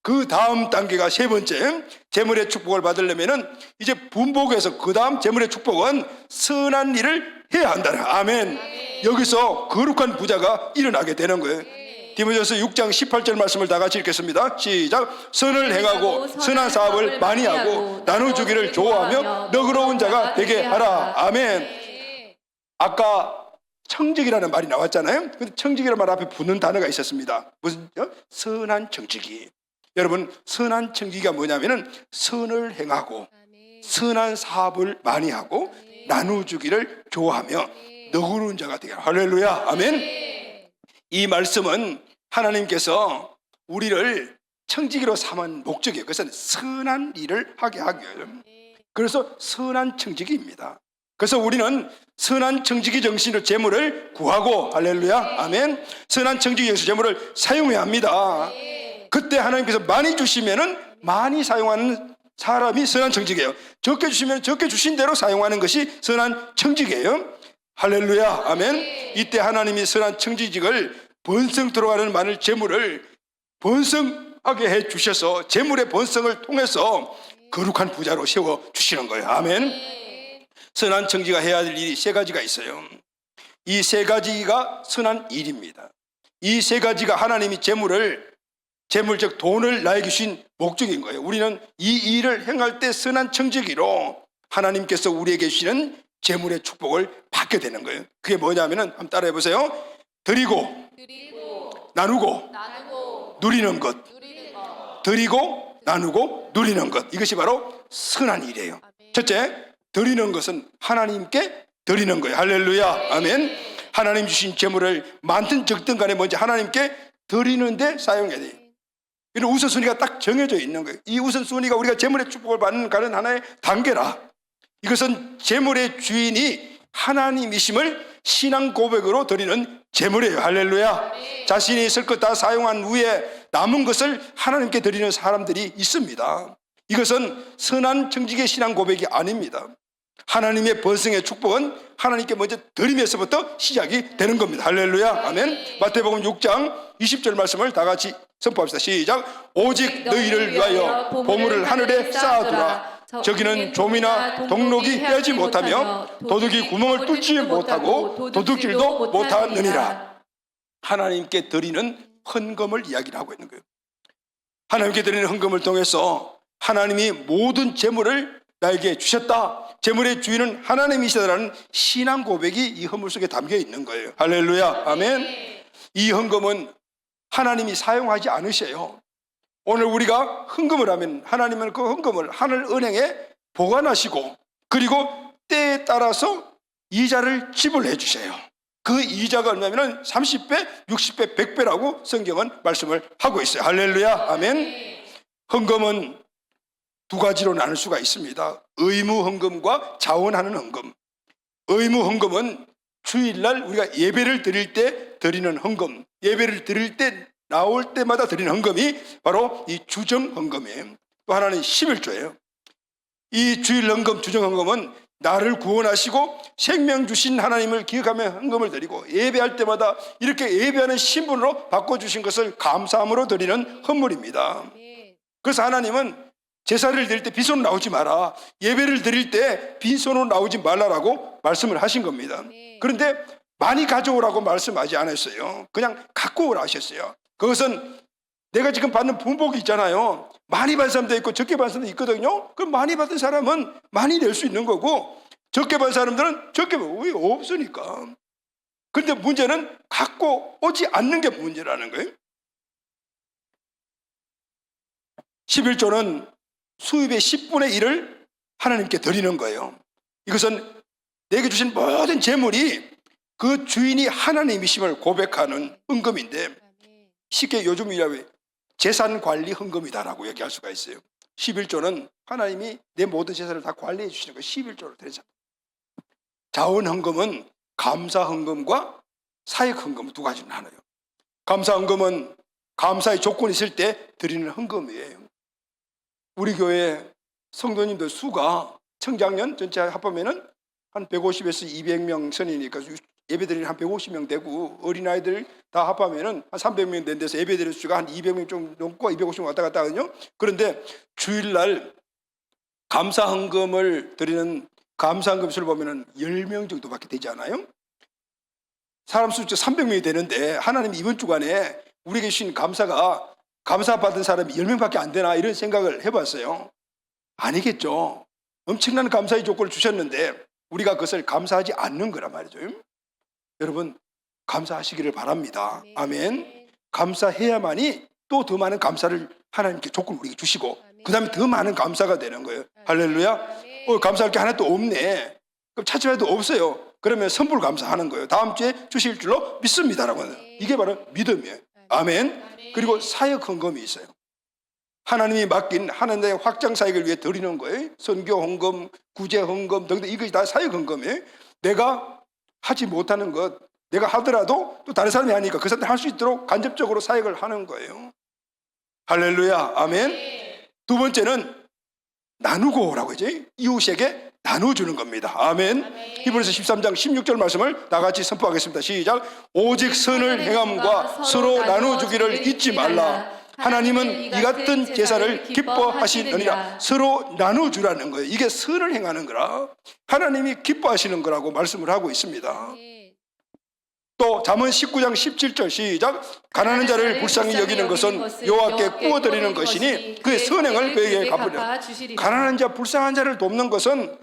그 다음 단계가 세 번째, 재물의 축복을 받으려면은 이제 분복에서 그 다음 재물의 축복은 선한 일을 해야 한다. 아멘. 여기서 거룩한 부자가 일어나게 되는 거예요. 디모데후서 6장 18절 말씀을 다 같이 읽겠습니다. 시작. 선을 행하고 선한 사업을 많이 하고 나눠주기를 좋아하며 너그러운 자가 되게 하라. 아멘. 아까 청직이라는 말이 나왔잖아요. 근데 청직이라는 말 앞에 붙는 단어가 있었습니다. 무슨 선한 청직이. 여러분, 선한 청지기가 뭐냐면은 선을 행하고 선한 사업을 많이 하고 나눠주기를 좋아하며 너그러운 자가 되게. 할렐루야. 아멘. 이 말씀은 하나님께서 우리를 청지기로 삼은 목적이에요. 그것은 선한 일을 하게 하기 위해서. 그래서 선한 청지기입니다. 그래서 우리는 선한 청지기 정신으로 재물을 구하고, 할렐루야. 아멘. 선한 청지기 정신 재물을 사용해야 합니다. 그때 하나님께서 많이 주시면은 많이 사용하는 사람이 선한 청지기예요. 적게 주시면 적게 주신 대로 사용하는 것이 선한 청지기예요. 할렐루야. 아멘. 이때 하나님이 선한 청지직을 번성토록 하는 많은 재물을 번성하게 해 주셔서 재물의 번성을 통해서 거룩한 부자로 세워 주시는 거예요. 아멘. 선한 청지가 해야 할 일이 세 가지가 있어요. 이 세 가지가 선한 일입니다. 이 세 가지가 하나님이 재물 즉 돈을 나에게 주신 목적인 거예요. 우리는 이 일을 행할 때 선한 청지기로 하나님께서 우리에게 주시는 재물의 축복을 받게 되는 거예요. 그게 뭐냐면은 한번 따라해 보세요. 드리고 나누고 누리는 것. 드리고 나누고 누리는 것. 이것이 바로 선한 일이에요. 첫째, 드리는 것은 하나님께 드리는 거예요. 할렐루야. 아멘. 하나님 주신 재물을 많든 적든 간에 먼저 하나님께 드리는데 사용해야 돼요. 이런 우선순위가 딱 정해져 있는 거예요. 이 우선순위가 우리가 재물의 축복을 받는 가는 하나의 단계라. 이것은 재물의 주인이 하나님이심을 신앙 고백으로 드리는 재물이에요. 할렐루야. 자신이 있을 것 다 사용한 후에 남은 것을 하나님께 드리는 사람들이 있습니다. 이것은 선한 청지기의 신앙 고백이 아닙니다. 하나님의 번성의 축복은 하나님께 먼저 드리면서부터 시작이 되는 겁니다. 할렐루야. 아멘. 마태복음 6장 20절 말씀을 다 같이 선포합시다. 시작. 오직 너희를 위하여 보물을 하늘에 쌓아두라. 저기는 좀이나 동록이 빼지 못하며 도둑이 구멍을 뚫지 못하고 도둑질도 못하느니라. 하나님께 드리는 헌금을 이야기를 하고 있는 거예요. 하나님께 드리는 헌금을 통해서 하나님이 모든 재물을 나에게 주셨다. 재물의 주인은 하나님이시다라는 신앙 고백이 이 헌물 속에 담겨 있는 거예요. 할렐루야. 아멘. 이 헌금은 하나님이 사용하지 않으셔요. 오늘 우리가 헌금을 하면 하나님은 그 헌금을 하늘은행에 보관하시고 그리고 때에 따라서 이자를 지불해 주셔요. 그 이자가 얼마냐면 30배, 60배, 100배라고 성경은 말씀을 하고 있어요. 할렐루야. 아멘. 헌금은 두 가지로 나눌 수가 있습니다. 의무 헌금과 자원하는 헌금. 의무 헌금은 주일날 우리가 예배를 드릴 때 드리는 헌금, 예배를 드릴 때 나올 때마다 드리는 헌금이 바로 이 주정 헌금이에요. 또 하나는 11조예요. 이 주일 헌금, 주정 헌금은 나를 구원하시고 생명 주신 하나님을 기억하며 헌금을 드리고 예배할 때마다 이렇게 예배하는 신분으로 바꿔주신 것을 감사함으로 드리는 헌물입니다. 그래서 하나님은 제사를 드릴 때 빈손으로 나오지 마라, 예배를 드릴 때 빈손으로 나오지 말라라고 말씀을 하신 겁니다. 그런데 많이 가져오라고 말씀하지 않았어요. 그냥 갖고 오라 하셨어요. 그것은 내가 지금 받는 분복이 있잖아요. 많이 받은 사람도 있고 적게 받은 사람도 있거든요. 그럼 많이 받은 사람은 많이 낼 수 있는 거고 적게 받은 사람들은 적게 왜 없으니까. 그런데 문제는 갖고 오지 않는 게 문제라는 거예요. 11조는 수입의 10분의 1을 하나님께 드리는 거예요. 이것은 내게 주신 모든 재물이 그 주인이 하나님이심을 고백하는 헌금인데 쉽게 요즘 재산관리 헌금이다라고 얘기할 수가 있어요. 11조는 하나님이 내 모든 재산을 다 관리해 주시는 거 11조로 드리잖아요. 자원 헌금은 감사 헌금과 사역 헌금 두 가지로 나눠요. 감사 헌금은 감사의 조건이 있을 때 드리는 헌금이에요. 우리 교회 성도님들 수가 청장년 전체 합하면은 한 150에서 200명 선이니까 예배드리는 한 150명 되고 어린아이들 다 합하면은 한 300명 된 데서 예배드리는 수가 한 200명 좀 넘고 250명 왔다 갔다 하거든요. 그런데 주일날 감사 헌금을 드리는 감사 헌금 수를 보면은 10명 정도밖에 되지 않아요? 사람 숫자 300명이 되는데 하나님 이번 주간에 우리에게 주신 감사가 감사받은 사람이 10명밖에 안 되나 이런 생각을 해봤어요. 아니겠죠. 엄청난 감사의 조건을 주셨는데 우리가 그것을 감사하지 않는 거란 말이죠. 여러분 감사하시기를 바랍니다. 아멘. 감사해야만이 또 더 많은 감사를 하나님께 조건을 우리에게 주시고 그 다음에 더 많은 감사가 되는 거예요. 할렐루야. 감사할 게 하나도 없네. 그럼 찾아봐도 없어요. 그러면 선불 감사하는 거예요. 다음 주에 주실 줄로 믿습니다라고 하는 거예요. 이게 바로 믿음이에요. 아멘. 그리고 사역 헌금이 있어요. 하나님이 맡긴 하나님의 확장 사역을 위해 드리는 거예요. 선교 헌금, 구제 헌금 등등 이것이 다 사역 헌금이에요. 내가 하지 못하는 것, 내가 하더라도 또 다른 사람이 하니까 그 사람들 할 수 있도록 간접적으로 사역을 하는 거예요. 할렐루야. 아멘. 두 번째는 나누고 오라고 하죠. 이웃에게 나눠주는 겁니다. 아멘. 히브리서 13장 16절 말씀을 다 같이 선포하겠습니다. 시작. 오직 선을 행함과 서로 나눠주기를 잊지 말라. 하나님은 이 같은 제사를 기뻐하시느니라. 서로 나눠주라는 거예요. 이게 선을 행하는 거라. 하나님이 기뻐하시는 거라고 말씀을 하고 있습니다. 또 잠언 19장 17절 시작. 가난한 자를 불쌍히 여기는 것은 여호와께 구워드리는 것이니 그의 선행을 그에게 갚으리라. 가난한 자, 불쌍한 자를 돕는 것은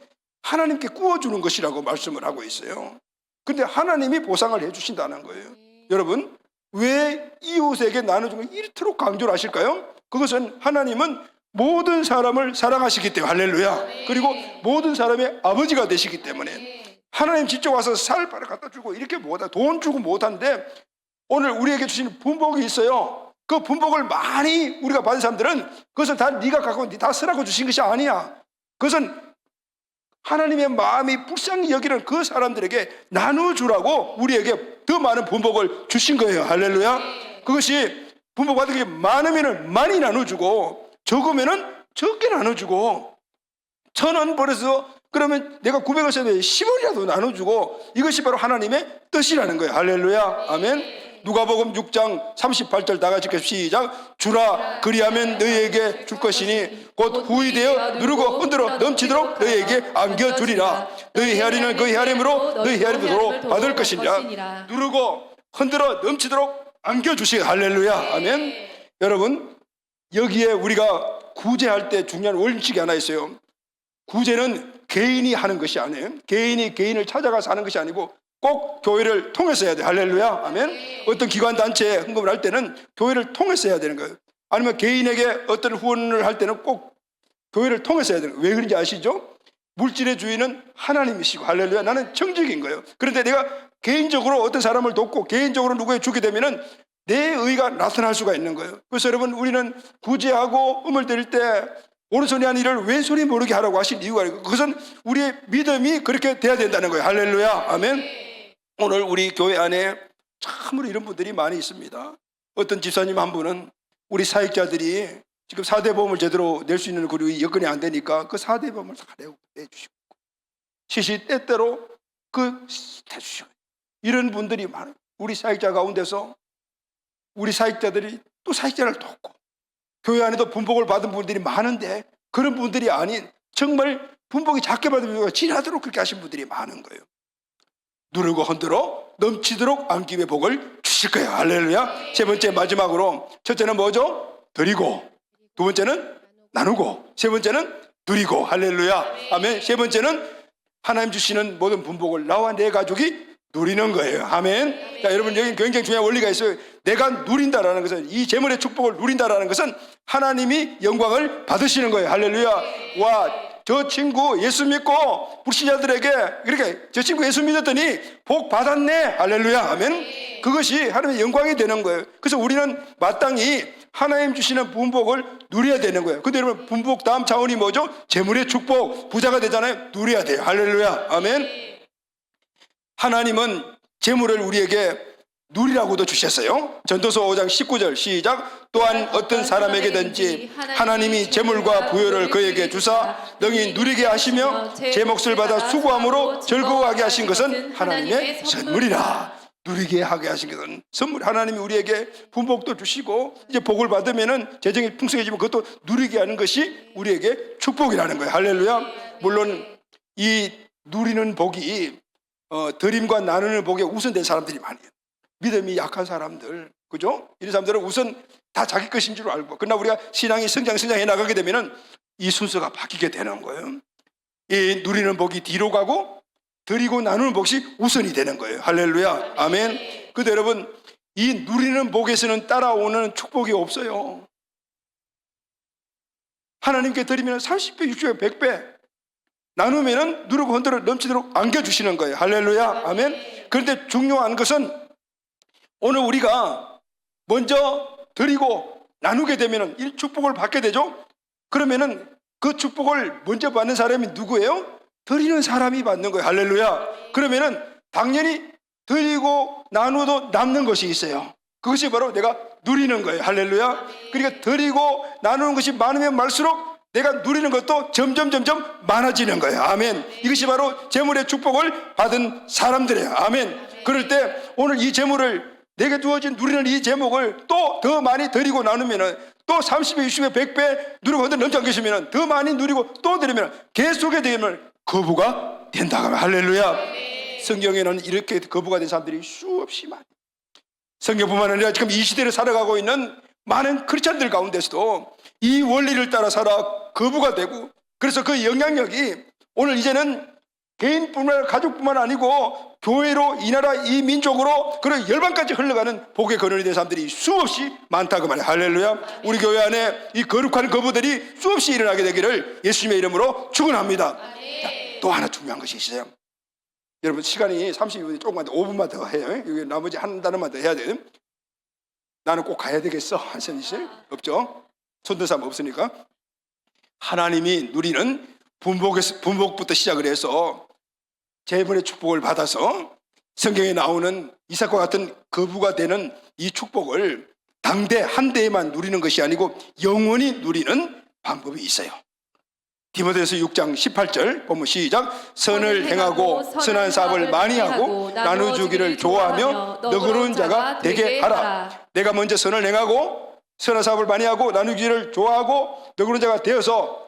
하나님께 구워주는 것이라고 말씀을 하고 있어요. 근데 하나님이 보상을 해주신다는 거예요. 여러분 왜 이웃에게 나눠주면 이토록 강조를 하실까요? 그것은 하나님은 모든 사람을 사랑하시기 때문에 할렐루야. 그리고 모든 사람의 아버지가 되시기 때문에 하나님 직접 와서 쌀바를 갖다 주고 이렇게 못하, 돈 주고 못하는데 오늘 우리에게 주시는 분복이 있어요. 그 분복을 많이 우리가 받은 사람들은 그것은 다 네가 갖고 다 쓰라고 주신 것이 아니야. 그것은 하나님의 마음이 불쌍히 여기는 그 사람들에게 나눠주라고 우리에게 더 많은 분복을 주신 거예요. 할렐루야. 그것이 분복 받은 게 많으면 많이 나눠주고 적으면 적게 나눠주고 1,000원 벌어서 그러면 내가 900원 썼는데 10원이라도 나눠주고 이것이 바로 하나님의 뜻이라는 거예요. 할렐루야. 아멘. 누가복음 6장 38절 다 같이 시작. 주라 그리하면 너희에게 줄 것이니 곧 후이되어 누르고 흔들어 넘치도록 너희에게 안겨주리라. 너희 헤아리는 그 헤아림으로 너희 헤아림으로 받을 것이니라. 누르고 흔들어 넘치도록 안겨주시고 할렐루야. 아멘. 여러분 여기에 우리가 구제할 때 중요한 원칙이 하나 있어요. 구제는 개인이 하는 것이 아니에요. 개인이 개인을 찾아가서 하는 것이 아니고 꼭 교회를 통해서 해야 돼요. 할렐루야. 아멘. 어떤 기관 단체에 헌금을 할 때는 교회를 통해서 해야 되는 거예요. 아니면 개인에게 어떤 후원을 할 때는 꼭 교회를 통해서 해야 되는 거예요. 왜 그런지 아시죠? 물질의 주인은 하나님이시고, 할렐루야, 나는 청직인 거예요. 그런데 내가 개인적으로 어떤 사람을 돕고 개인적으로 누구에 주게 되면은 내 의가 나타날 수가 있는 거예요. 그래서 여러분, 우리는 구제하고 음을 드릴 때 오른손이 한 일을 왼손이 모르게 하라고 하신 이유가 있고, 그것은 우리의 믿음이 그렇게 돼야 된다는 거예요. 할렐루야. 아멘. 오늘 우리 교회 안에 참으로 이런 분들이 많이 있습니다. 어떤 집사님 한 분은 우리 사역자들이 지금 4대 보험을 제대로 낼 수 있는 그 여건이 안 되니까 그 4대 보험을 다 내주시고 시시때때로 그 해주시고, 이런 분들이 많아요. 우리 사역자 가운데서 우리 사역자들이 또 사역자를 돕고 교회 안에도 분복을 받은 분들이 많은데, 그런 분들이 아닌 정말 분복이 작게 받은 분들과 지나도록 그렇게 하신 분들이 많은 거예요. 누르고 흔들어 넘치도록 안김의 복을 주실 거예요. 할렐루야. 세 번째, 마지막으로, 첫째는 뭐죠? 드리고, 두 번째는 나누고, 세 번째는 누리고. 할렐루야. 아멘. 세 번째는 하나님 주시는 모든 분복을 나와 내 가족이 누리는 거예요. 아멘. 자, 여러분, 여기 굉장히 중요한 원리가 있어요. 내가 누린다라는 것은, 이 재물의 축복을 누린다라는 것은 하나님이 영광을 받으시는 거예요. 할렐루야. 와, 저 친구 예수 믿고 불신자들에게 이렇게 저 친구 예수 믿었더니 복 받았네. 할렐루야. 아멘. 그것이 하나님의 영광이 되는 거예요. 그래서 우리는 마땅히 하나님 주시는 분복을 누려야 되는 거예요. 근데 여러분, 분복 다음 차원이 뭐죠? 재물의 축복, 부자가 되잖아요. 누려야 돼요. 할렐루야. 아멘. 하나님은 재물을 우리에게 누리라고도 주셨어요. 전도서 5장 19절 시작. 또한 어떤 사람에게든지 하나님이 재물과 부여를 그에게 주사 능히 누리게 하시며 제 몫을 받아 수고함으로 즐거워하게 하신 것은 하나님의 선물이라. 누리게 하게 하신 것은 선물. 하나님이 우리에게 분복도 주시고 이제 복을 받으면은 재정이 풍성해지면 그것도 누리게 하는 것이 우리에게 축복이라는 거예요. 할렐루야. 물론 이 누리는 복이 드림과 나누는 복에 우선된 사람들이 많아요. 믿음이 약한 사람들, 그죠? 이런 사람들은 우선 다 자기 것인 줄 알고, 그러나 우리가 신앙이 성장해 나가게 되면은 이 순서가 바뀌게 되는 거예요. 이 누리는 복이 뒤로 가고 드리고 나누는 복이 우선이 되는 거예요. 할렐루야. 아멘. 근데 여러분, 이 누리는 복에서는 따라오는 축복이 없어요. 하나님께 드리면 30배, 60배, 100배, 나누면은 누르고 흔들어 넘치도록 안겨주시는 거예요. 할렐루야. 아멘. 그런데 중요한 것은 오늘 우리가 먼저 드리고 나누게 되면은 이 축복을 받게 되죠. 그러면은 그 축복을 먼저 받는 사람이 누구예요? 드리는 사람이 받는 거예요. 할렐루야. 그러면은 당연히 드리고 나누어도 남는 것이 있어요. 그것이 바로 내가 누리는 거예요. 할렐루야. 그러니까 드리고 나누는 것이 많으면 많을수록 내가 누리는 것도 점점 많아지는 거예요. 아멘. 이것이 바로 재물의 축복을 받은 사람들이에요. 아멘. 그럴 때 오늘 이 재물을, 내게 주어진 누리는 이 제목을 또 더 많이 드리고 나누면은, 또 30배, 60배, 100배 누리고 넘지 않겠으면 더 많이 누리고 또 드리면 계속에 되면 거부가 된다. 할렐루야. 성경에는 이렇게 거부가 된 사람들이 수없이 많아요. 성경뿐만 아니라 지금 이 시대를 살아가고 있는 많은 크리스찬들 가운데서도 이 원리를 따라 살아 거부가 되고, 그래서 그 영향력이 오늘 이제는 개인뿐만 아니라 가족뿐만 아니고 교회로, 이 나라, 이 민족으로, 그리고 열방까지 흘러가는 복의 근원이 된 사람들이 수없이 많다고 말해요. 할렐루야. 우리 교회 안에 이 거룩한 거부들이 수없이 일어나게 되기를 예수님의 이름으로 축원합니다. 또 하나 중요한 것이 있어요. 여러분, 시간이 30분, 조금만 더, 5분만 더 해요. 여기 나머지 한 단어만 더 해야 돼요. 나는 꼭 가야 되겠어 하시는 분 없죠? 손든 사람 없으니까. 하나님이 누리는 분복부터 시작을 해서 재물의 축복을 받아서 성경에 나오는 이삭과 같은 거부가 되는 이 축복을 당대 한 대에만 누리는 것이 아니고 영원히 누리는 방법이 있어요. 디모데후서 6장 18절 보면 시작. 선을 행하고 선한 사업을 많이 하고 나누주기를 좋아하며 너그러운 자가 되게 하라. 내가 먼저 선을 행하고 선한 사업을 많이 하고 나누기를 좋아하고 너그러운 자가 되어서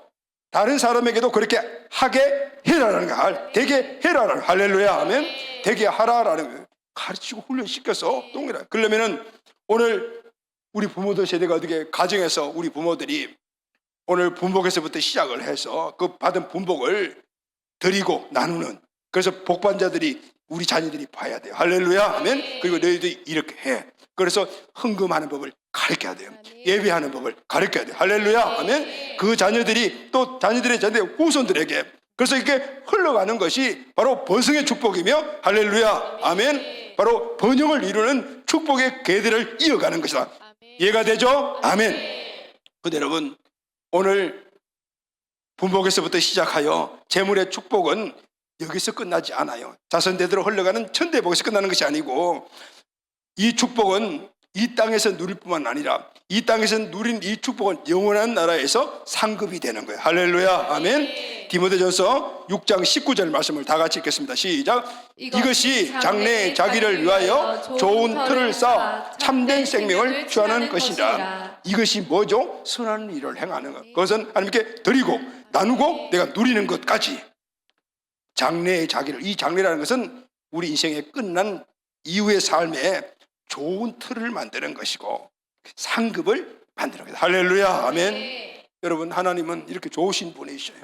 다른 사람에게도 그렇게 하게 해라라는 거, 되게 해라라는 거. 할렐루야. 아멘. 되게 하라라는 거, 가르치고 훈련시켜서 동일하. 그러면은 오늘 우리 부모들 세대가 어떻게 가정에서 우리 부모들이 오늘 분복에서부터 시작을 해서 그 받은 분복을 드리고 나누는, 그래서 복반자들이 우리 자녀들이 봐야 돼요. 할렐루야. 아멘. 그리고 너희도 이렇게 해. 그래서 헌금하는 법을 가르쳐야 돼요. 예배하는 법을 가르쳐야 돼요. 할렐루야. 아멘. 그 자녀들이 또 자녀들의 후손들에게, 그래서 이렇게 흘러가는 것이 바로 번성의 축복이며, 할렐루야. 아멘. 바로 번영을 이루는 축복의 계대를 이어가는 것이다. 이해가 되죠? 아멘. 근데 여러분, 오늘 분복에서부터 시작하여 재물의 축복은 여기서 끝나지 않아요. 자손대대로 흘러가는 천대복에서 끝나는 것이 아니고, 이 축복은 이 땅에서 누릴 뿐만 아니라 이 땅에서 누린 이 축복은 영원한 나라에서 상급이 되는 거예요. 할렐루야. 아멘. 디모데전서 6장 19절 말씀을 다 같이 읽겠습니다. 시작. 이것이 장래에 자기를 위하여 좋은 틀을 쌓아 참된 생명을 취하는 것이라. 이것이 뭐죠? 선한 일을 행하는 것. 그것은 하나님께 드리고 나누고 내가 누리는 것까지. 장래의 자기를, 이 장래라는 것은 우리 인생의 끝난 이후의 삶에 좋은 틀을 만드는 것이고 상급을 만드는 것이다. 할렐루야. 아멘. 여러분, 하나님은 이렇게 좋으신 분이셔요.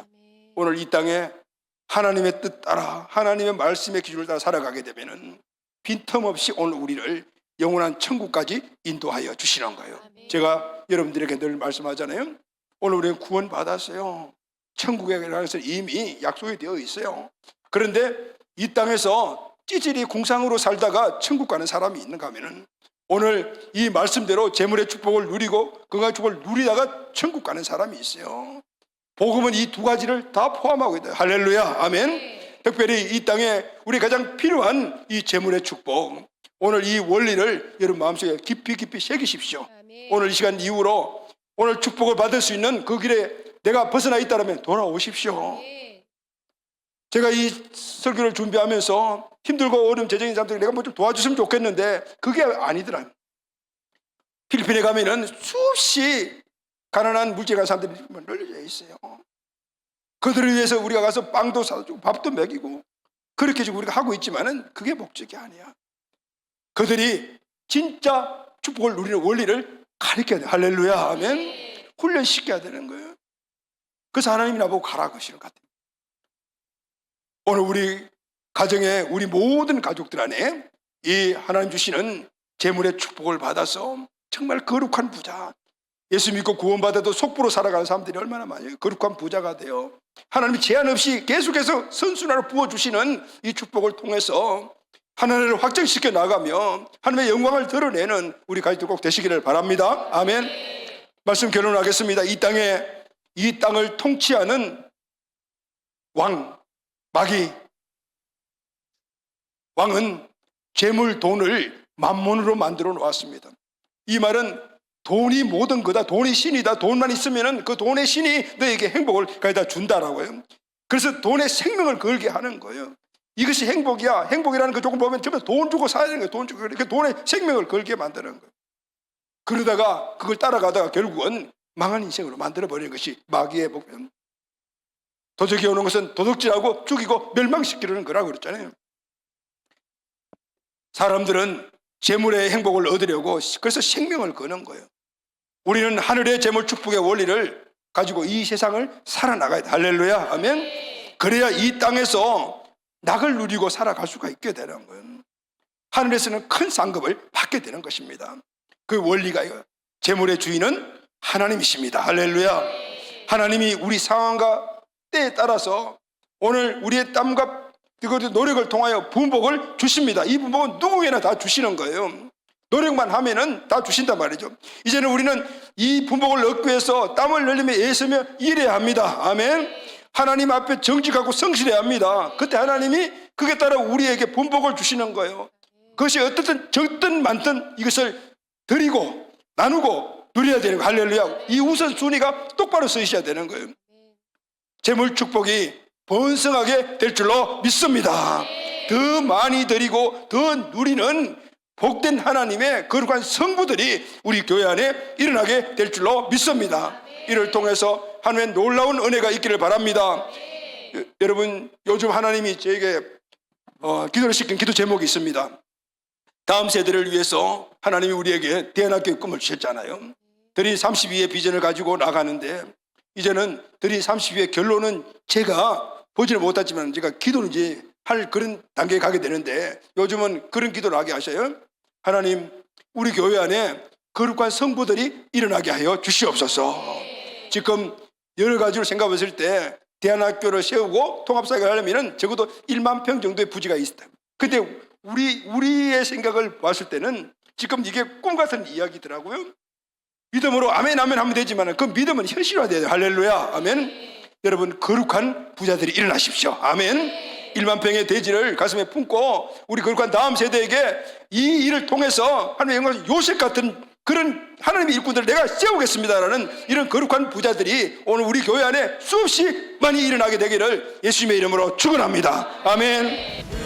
오늘 이 땅에 하나님의 뜻 따라 하나님의 말씀의 기준을 따라 살아가게 되면은 빈틈없이 오늘 우리를 영원한 천국까지 인도하여 주시는 거예요. 제가 여러분들에게 늘 말씀하잖아요. 오늘 우리는 구원 받았어요. 천국에 가는 것은 이미 약속이 되어 있어요. 그런데 이 땅에서 찌질이 궁상으로 살다가 천국 가는 사람이 있는가 하면은 오늘 이 말씀대로 재물의 축복을 누리고 건강의 축복을 누리다가 천국 가는 사람이 있어요. 복음은 이 두 가지를 다 포함하고 있다. 할렐루야. 아멘. 특별히 이 땅에 우리 가장 필요한 이 재물의 축복, 오늘 이 원리를 여러분 마음속에 깊이 새기십시오. 오늘 이 시간 이후로 오늘 축복을 받을 수 있는 그 길에 내가 벗어나 있다면 돌아오십시오. 제가 이 설교를 준비하면서 힘들고 어려운 재정인 사람들이 내가 뭐 좀 도와줬으면 좋겠는데 그게 아니더라. 필리핀에 가면은 수없이 가난한 물질가 사람들이 널려져 있어요. 그들을 위해서 우리가 가서 빵도 사주고 밥도 먹이고 그렇게 해주고 우리가 하고 있지만은 그게 목적이 아니야. 그들이 진짜 축복을 누리는 원리를 가르쳐야 돼. 할렐루야. 아멘. 훈련시켜야 되는 거예요. 그래서 하나님이 나보고 가라 그러시는 것 같아요. 오늘 우리 가정에 우리 모든 가족들 안에 이 하나님 주시는 재물의 축복을 받아서 정말 거룩한 부자, 예수 믿고 구원받아도 속부로 살아가는 사람들이 얼마나 많아요. 거룩한 부자가 돼요. 하나님이 제한 없이 계속해서 선순환을 부어주시는 이 축복을 통해서 하나님을 확정시켜 나가며 하나님의 영광을 드러내는 우리 가족들 꼭 되시기를 바랍니다. 아멘. 말씀 결론하겠습니다. 이 땅을 통치하는 마귀 왕은 재물, 돈을 만몬으로 만들어 놓았습니다. 이 말은 돈이 모든 거다, 돈이 신이다, 돈만 있으면 그 돈의 신이 너에게 행복을 가져다 준다라고요. 그래서 돈의 생명을 걸게 하는 거예요. 이것이 행복이야. 행복이라는 거 조금 보면 전부 돈 주고 사야 되는 거예요. 돈 주고. 이렇게 돈의 생명을 걸게 만드는 거예요. 그러다가 그걸 따라가다가 결국은 망한 인생으로 만들어버리는 것이 마귀의 목표입니다. 도적이 오는 것은 도둑질하고 죽이고 멸망시키려는 거라고 그랬잖아요. 사람들은 재물의 행복을 얻으려고 그래서 생명을 거는 거예요. 우리는 하늘의 재물 축복의 원리를 가지고 이 세상을 살아나가야 돼. 할렐루야. 아멘. 그래야 이 땅에서 낙을 누리고 살아갈 수가 있게 되는 거예요. 하늘에서는 큰 상급을 받게 되는 것입니다. 그 원리가 이거. 재물의 주인은 하나님이십니다. 할렐루야. 하나님이 우리 상황과 때에 따라서 오늘 우리의 땀과 노력을 통하여 분복을 주십니다. 이 분복은 누구에나 다 주시는 거예요. 노력만 하면은 다 주신단 말이죠. 이제는 우리는 이 분복을 얻기 위해서 땀을 흘리며 애쓰며 일해야 합니다. 아멘. 하나님 앞에 정직하고 성실해야 합니다. 그때 하나님이 그에 따라 우리에게 분복을 주시는 거예요. 그것이 어떻든 적든 많든 이것을 드리고 나누고 누려야 되는 거예요. 할렐루야. 이 우선순위가 똑바로 서 있어야 되는 거예요. 재물 축복이 번성하게 될 줄로 믿습니다. 더 많이 드리고 더 누리는 복된 하나님의 거룩한 성부들이 우리 교회 안에 일어나게 될 줄로 믿습니다. 이를 통해서 하나님의 놀라운 은혜가 있기를 바랍니다. 여러분, 요즘 하나님이 저에게 기도를 시킨 기도 제목이 있습니다. 다음 세대를 위해서 하나님이 우리에게 대안학교의 꿈을 주셨잖아요. 들이 32의 비전을 가지고 나가는데 이제는 들이 30의 결론은 제가 보지는 못했지만 제가 기도는 이제 할 그런 단계에 가게 되는데 요즘은 그런 기도를 하게 하셔요. 하나님, 우리 교회 안에 거룩한 성부들이 일어나게 하여 주시옵소서. 지금 여러 가지로 생각했을 때 대안학교를 세우고 통합사역을 하려면 적어도 1만 평 정도의 부지가 있다. 근데 우리의 생각을 봤을 때는 지금 이게 꿈 같은 이야기더라고요. 믿음으로 아멘 아멘 하면 되지만 그 믿음은 현실화돼야 돼요. 할렐루야, 아멘. 여러분, 거룩한 부자들이 일어나십시오. 아멘. 1만 평의 대지를 가슴에 품고 우리 거룩한 다음 세대에게 이 일을 통해서 하나님의 영광, 요셉 같은 그런 하나님의 일꾼들을 내가 세우겠습니다라는 이런 거룩한 부자들이 오늘 우리 교회 안에 수없이 많이 일어나게 되기를 예수님의 이름으로 축원합니다. 아멘.